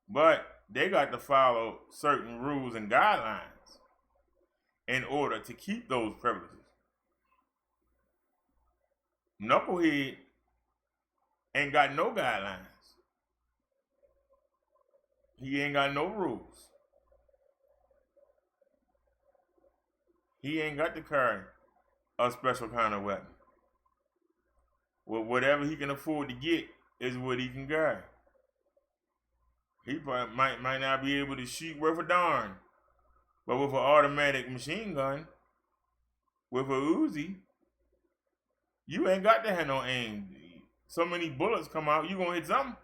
But they got to follow certain rules and guidelines in order to keep those privileges. Knucklehead ain't got no guidelines. He ain't got no rules. He ain't got to carry a special kind of weapon. Well, whatever he can afford to get is what he can carry. He probably might not be able to shoot worth a darn, but with an automatic machine gun, with a Uzi, you ain't got to have no aim. So many bullets come out, you gonna hit something.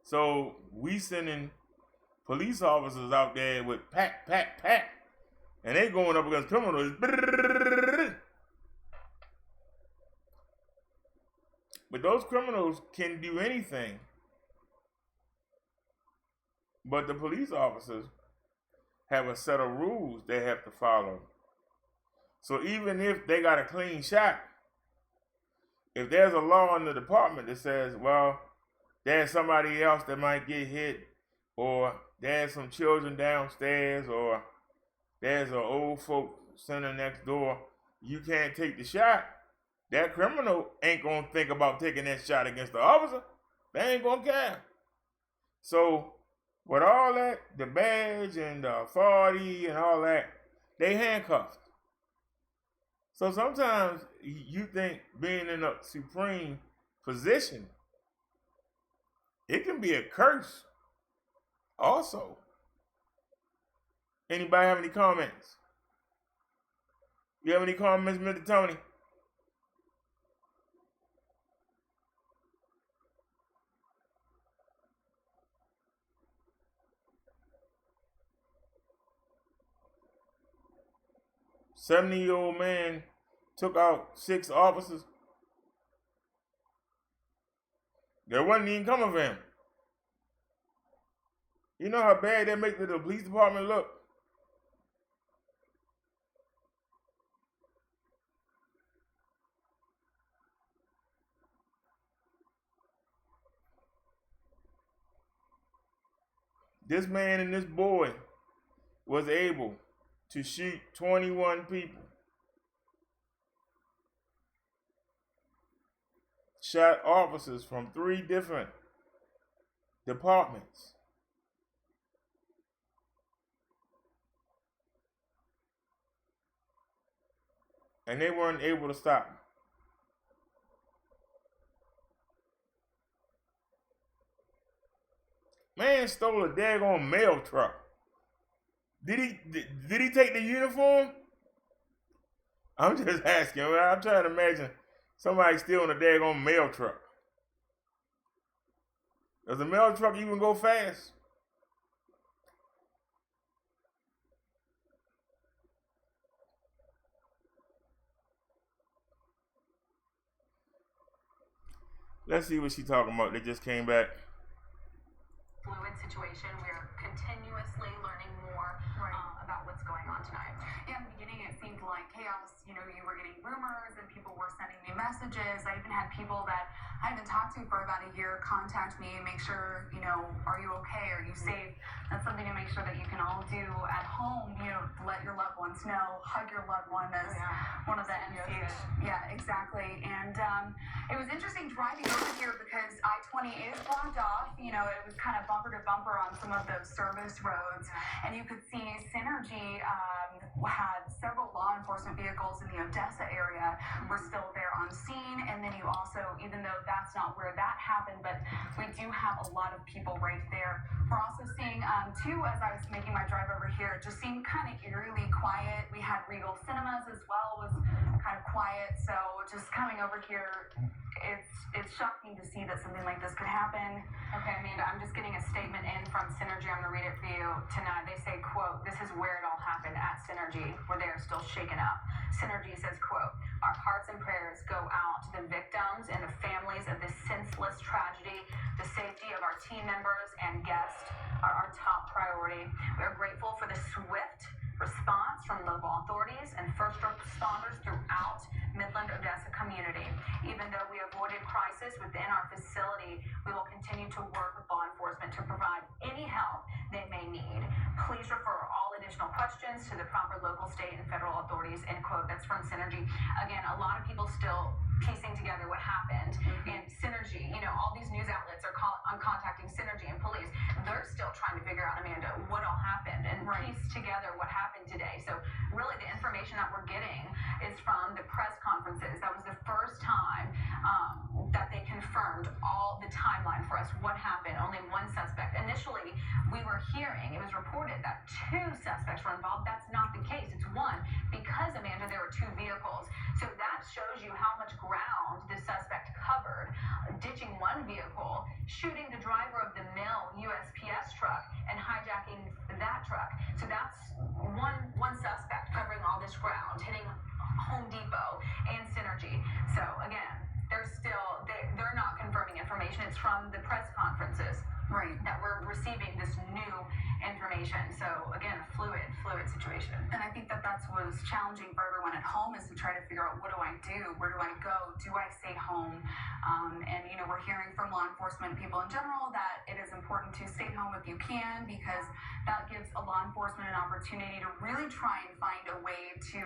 So we sending police officers out there with pack, and they going up against criminals. But those criminals can do anything. But the police officers have a set of rules they have to follow. So even if they got a clean shot, if there's a law in the department that says, well, there's somebody else that might get hit, or there's some children downstairs, or there's an old folk center next door, you can't take the shot. That criminal ain't gonna think about taking that shot against the officer. They ain't gonna care. So with all that, the badge and the authority and all that, they handcuffed. So sometimes you think being in a supreme position, it can be a curse also. Anybody have any comments? You have any comments, Mr. Tony? $70-year-old man took out 6 officers. There wasn't even coming for him. You know how bad that makes the police department look? This man and this boy was able to shoot 21 people. Shot officers from 3 different departments. And they weren't able to stop him. Man stole a daggone mail truck. Did he take the uniform? I'm just asking. I'm trying to imagine somebody stealing a daggone mail truck. Does a mail truck even go fast? Let's see what she's talking about. They just came back. Fluid situation. situation. We are continuously learning more about what's going on tonight. Yeah, in the beginning it seemed like chaos. You know, you were getting rumors and people were sending me messages. I even had people that I haven't talked to for about a year contact me and make sure, you know, are you okay? Are you safe? That's something to make sure that you can all do at home. You know, let your loved ones know, hug your loved one as one of the MCH. Yeah, exactly. And it was interesting driving over here because I-20 is blocked off. You know, it was kind of bumper to bumper on some of those service roads, and you could see Synergy had several law enforcement vehicles in the Odessa area were still there on scene. And then you also, even though that's not where that happened, but we do have a lot of people right there. We're also seeing too, as I was making my drive over here, it just seemed kind of eerily quiet. We had Regal Cinemas as well, was kind of quiet. So just coming over here, it's shocking to see that something like this could happen. Okay, Amanda, I'm just getting a statement in from Synergy. I'm going to read it for you tonight. They say, quote, "This is where it all happened, at Synergy, where they are still shaken up." Synergy says, quote, "Our hearts and prayers go out to the victims and the families of this senseless tragedy. The safety of our team members and guests are our top priority. We are grateful for the swift response from local authorities and first responders throughout Midland Odessa community. Even though we avoided crisis within our facility, we will continue to work with law enforcement to provide any help they may need. Please refer all additional questions to the proper local, state, and federal authorities," end quote. That's from Synergy. Again, a lot of people still piecing together what happened. And Synergy, you know, all these news outlets are contacting Synergy and police. They're still trying to figure out, Amanda, what all happened and piece together what happened today. So really the information that we're getting is from the press conferences. That was the first time that they confirmed all the timeline for us, what happened. Only one suspect. Initially, we were hearing, it was reported that 2 suspects were involved. That's not the case. It's 1 because, Amanda, there were 2 vehicles. So that shows you how much ground the suspect covered, ditching 1 vehicle, shooting the driver of the mail USPS truck, and hijacking that truck. So that's one suspect covering all this ground, hitting Home Depot and Synergy. So again, they're not confirming information. It's from the press conferences that we're receiving this new information. So again, a fluid situation. And I think that that's what was challenging for everyone at home, is to try to figure out, what do I do? Where do I go? Do I stay home? And you know, we're hearing from law enforcement people in general that it is important to stay home if you can, because that gives a law enforcement an opportunity to really try and find a way to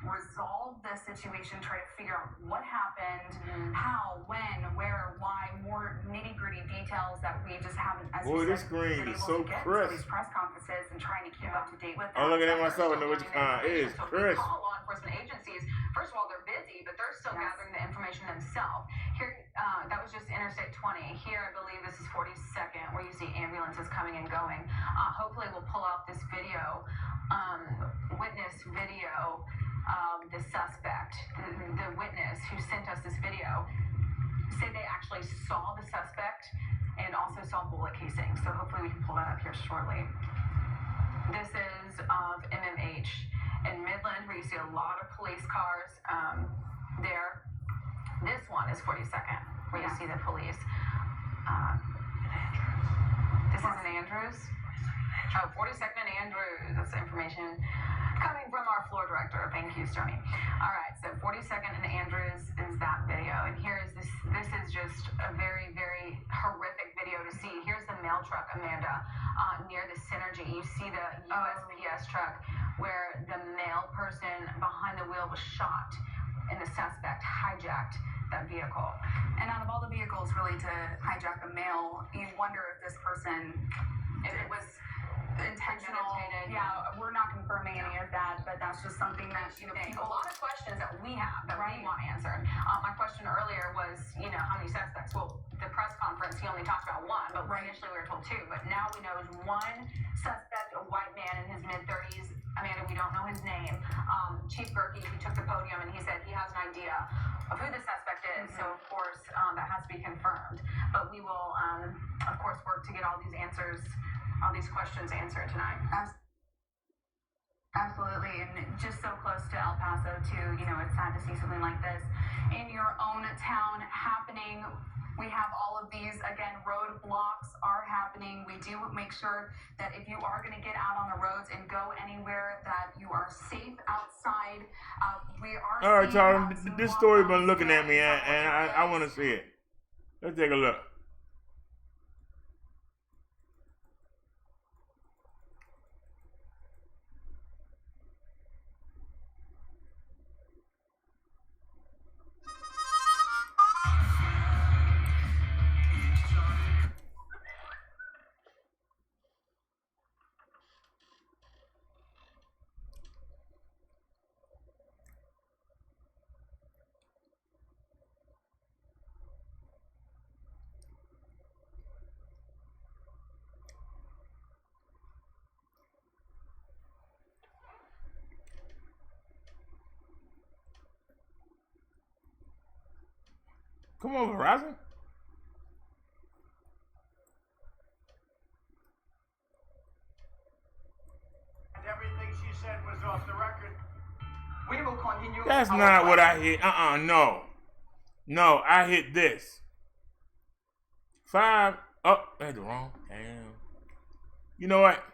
resolve the situation, try to figure out what happened, how, when, where, why, more nitty-gritty details that we just haven't, as Boy, you this said, screen been is able so to get crisp. to these press conferences and trying to keep up to date with that. I'm looking at myself and They're know which it is so crisp. we call law enforcement agencies. First of all, they're busy, but they're still gathering the information themselves. Here, that was just Interstate 20. Here, I believe this is 42nd, where you see ambulances coming and going. Hopefully, we'll pull out this video, witness video of the suspect. The witness who sent us this video said they actually saw the suspect and also saw bullet casings. So hopefully we can pull that up here shortly. This is of MMH in Midland, where you see a lot of police cars there. This one is 42nd, where you see the police. This is in Andrews. Oh, 42nd and Andrews. That's information coming from our floor director. Thank you, Stoney. All right, so 42nd and Andrews is that video. And here is this. This is just a very, very horrific video to see. Here's the mail truck, Amanda, near the Synergy. You see the USPS truck where the mail person behind the wheel was shot, and the suspect hijacked that vehicle. And out of all the vehicles really to hijack a mail, you wonder if this person, if it was intentional. Yeah, we're not confirming any of that, but that's just something that, you know, A lot of questions that we have that we want answered. My question earlier was, you know, how many suspects? Well, the press conference, he only talked about 1, but initially we were told 2. But now we know is 1 suspect, a white man in his mid-30s. Amanda, we don't know his name. Chief Gerke, he took the podium and he said he has an idea of who the suspect is. So, of course, that has to be confirmed. But we will, of course, work to get all these answers, all these questions answered tonight. Absolutely, and just so close to El Paso too. You know, it's sad to see something like this in your own town happening. We have all of these, again, roadblocks are happening. We do make sure that if you are going to get out on the roads and go anywhere, that you are safe outside. We are. All right, Charlie, this story been looking at me, and I want to see it. Let's take a look. Come on, Verizon. And everything she said was off the record. We will continue. That's not what I hit. No. No, I hit this. 5. Oh, that's wrong. Damn. You know what?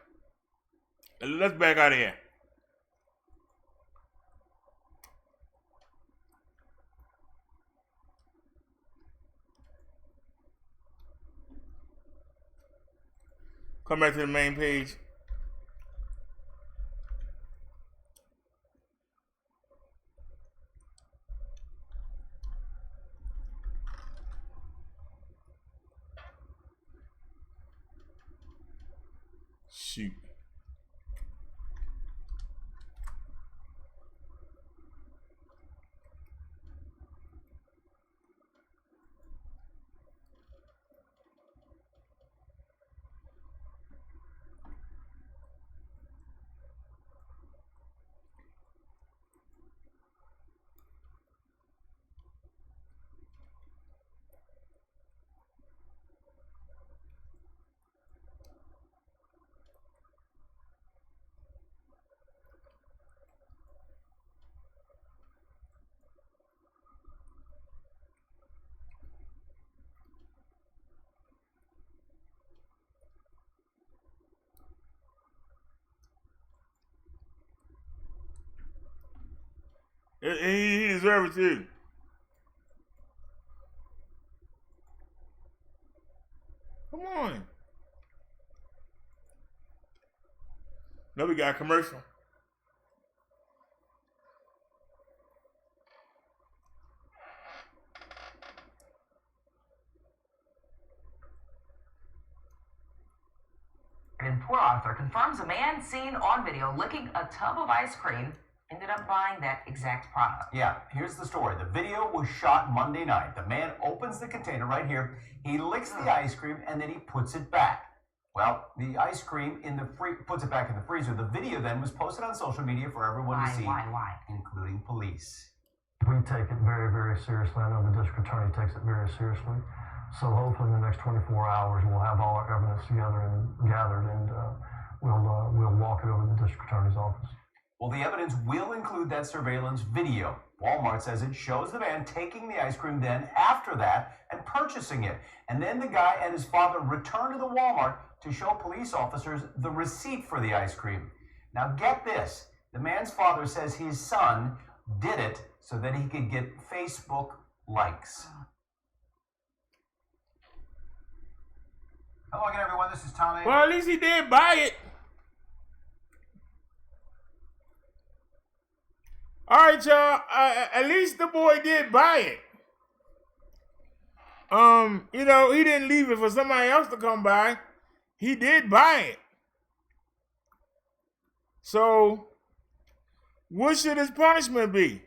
Let's back out of here. Come back to the main page. Shoot. He deserves it too. Come on. Now we got a commercial. In Port Arthur confirms a man seen on video licking a tub of ice cream ended up buying that exact product. Yeah, here's the story. The video was shot Monday night. The man opens the container right here. He licks the ice cream and then he puts it back. Well, the ice cream puts it back in the freezer. The video then was posted on social media for everyone to see, Why? including police. We take it very, very seriously. I know the district attorney takes it very seriously. So hopefully in the next 24 hours, we'll have all our evidence together and gathered, and we'll walk it over to the district attorney's office. Well, the evidence will include that surveillance video. Walmart says it shows the man taking the ice cream then after that and purchasing it. And then the guy and his father return to the Walmart to show police officers the receipt for the ice cream. Now get this, the man's father says his son did it so that he could get Facebook likes. Hello again, everyone. This is Tom. Well, at least he did buy it. All right, y'all. At least the boy did buy it. You know, he didn't leave it for somebody else to come by. He did buy it. So, what should his punishment be?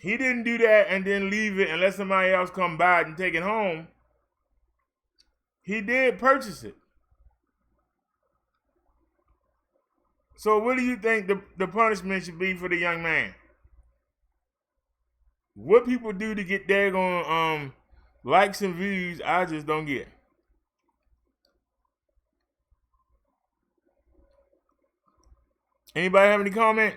He didn't do that and then leave it and let somebody else come by it and take it home. He did purchase it. So what do you think the punishment should be for the young man? What people do to get daggone likes and views, I just don't get. Anybody have any comment?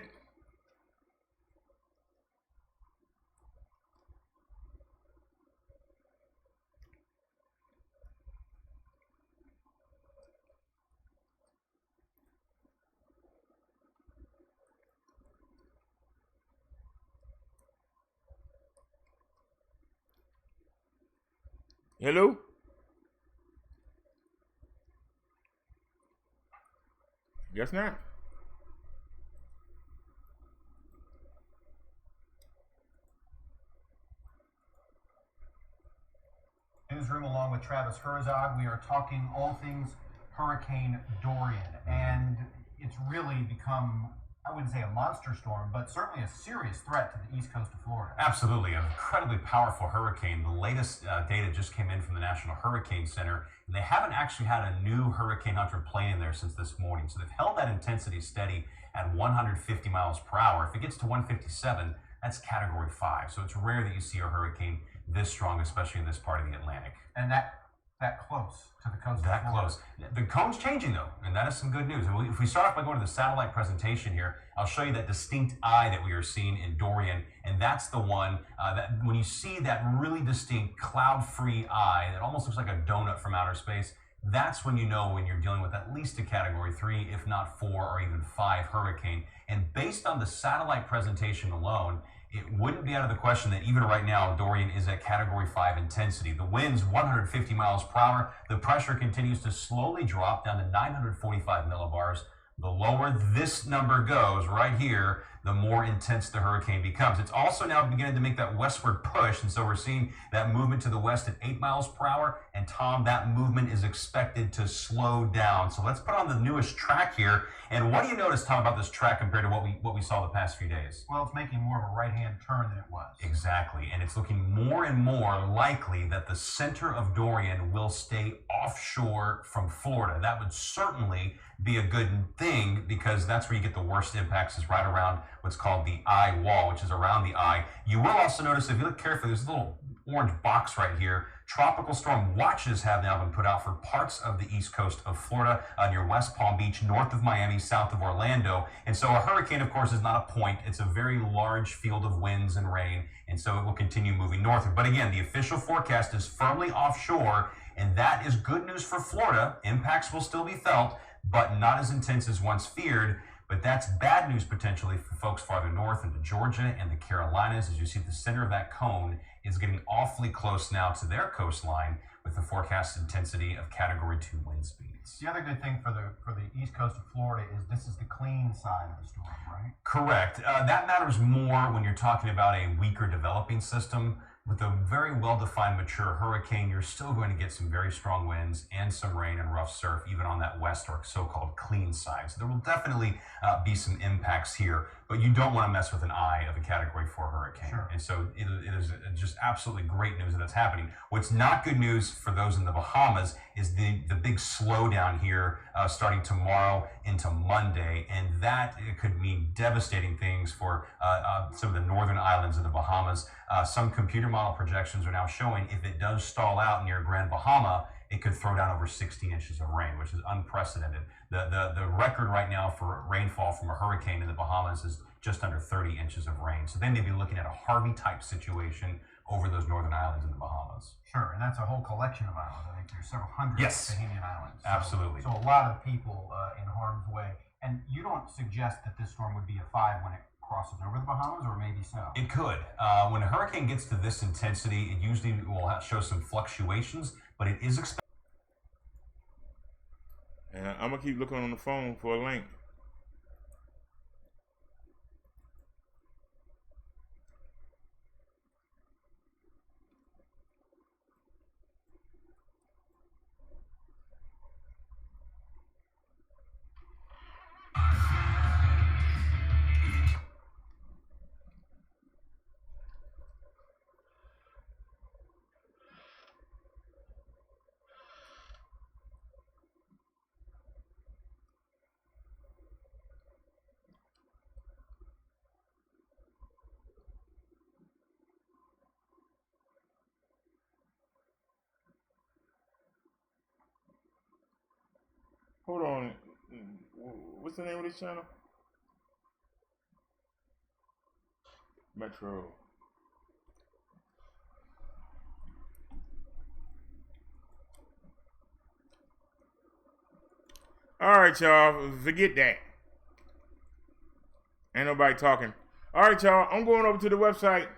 Hello? Guess not. Newsroom along with Travis Herzog. We are talking all things Hurricane Dorian. And it's really become, I wouldn't say a monster storm, but certainly a serious threat to the east coast of Florida. Absolutely, an incredibly powerful hurricane. The latest data just came in from the National Hurricane Center, and they haven't actually had a new Hurricane Hunter plane in there since this morning. So they've held that intensity steady at 150 miles per hour. If it gets to 157, that's Category 5. So it's rare that you see a hurricane this strong, especially in this part of the Atlantic. And that close to the coast. That close. The cone's changing though, and that is some good news. And if we start off by going to the satellite presentation here, I'll show you that distinct eye that we are seeing in Dorian, and that's the one that when you see that really distinct cloud-free eye that almost looks like a donut from outer space, that's when you know when you're dealing with at least a Category 3, if not 4 or even 5 hurricane. And based on the satellite presentation alone, it wouldn't be out of the question that even right now, Dorian is at Category 5 intensity. The wind's 150 miles per hour. The pressure continues to slowly drop down to 945 millibars. The lower this number goes right here, the more intense the hurricane becomes. It's also now beginning to make that westward push, and so we're seeing that movement to the west at 8 miles per hour. And Tom, that movement is expected to slow down. So let's put on the newest track here. And what do you notice, Tom, about this track compared to what we saw the past few days? Well, it's making more of a right-hand turn than it was. Exactly, and it's looking more and more likely that the center of Dorian will stay offshore from Florida. That would certainly be a good thing because that's where you get the worst impacts, is right around what's called the eye wall, which is around the eye. You will also notice, if you look carefully, there's a little orange box right here. Tropical storm watches have now been put out for parts of the east coast of Florida, near West Palm Beach, north of Miami, south of Orlando. And so a hurricane, of course, is not a point. It's a very large field of winds and rain, and so it will continue moving northward. But again, the official forecast is firmly offshore, and that is good news for Florida. Impacts will still be felt, but not as intense as once feared. But that's bad news potentially for folks farther north into Georgia and the Carolinas. As you see, the center of that cone is getting awfully close now to their coastline with the forecast intensity of Category 2 wind speeds. The other good thing for the east coast of Florida is this is the clean side of the storm, right? Correct. That matters more when you're talking about a weaker developing system. With a very well-defined, mature hurricane, you're still going to get some very strong winds and some rain and rough surf, even on that west or so-called clean side. So there will definitely be some impacts here, but you don't want to mess with an eye of a Category 4 hurricane. Sure. And so it is just absolutely great news that it's happening. What's not good news for those in the Bahamas is the big slowdown here starting tomorrow into Monday, and that it could mean devastating things for some of the northern islands of the Bahamas. Some computer model projections are now showing if it does stall out near Grand Bahama, it could throw down over 16 inches of rain, which is unprecedented. The record right now for rainfall from a hurricane in the Bahamas is just under 30 inches of rain. So they may be looking at a Harvey-type situation over those northern islands in the Bahamas. Sure, and that's a whole collection of islands. I think there's several hundred Bahamian islands. So, Absolutely. So a lot of people in harm's way. And you don't suggest that this storm would be a 5 when it crosses over the Bahamas, or maybe so? It could. When a hurricane gets to this intensity, it usually will show some fluctuations, but it is expected. And I'm going to keep looking on the phone for a link. Hold on. What's the name of this channel? Metro. All right, y'all. Forget that. Ain't nobody talking. All right, y'all. I'm going over to the website.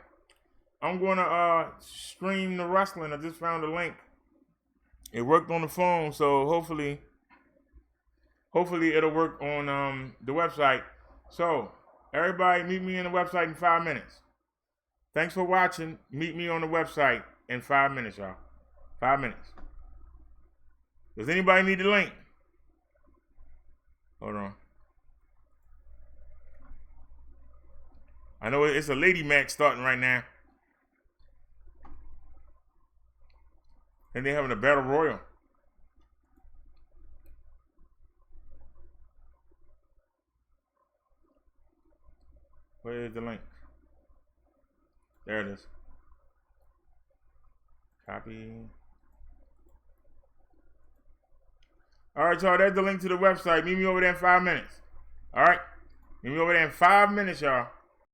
I'm going to stream the wrestling. I just found a link. It worked on the phone, so hopefully it'll work on the website. So, everybody, meet me on the website in 5 minutes. Thanks for watching. Meet me on the website in 5 minutes, y'all. 5 minutes. Does anybody need the link? Hold on. I know it's a lady match starting right now. And they're having a battle royal. Where is the link? There it is. Copy. All right, y'all. There's the link to the website. Meet me over there in 5 minutes. All right? Meet me over there in 5 minutes, y'all.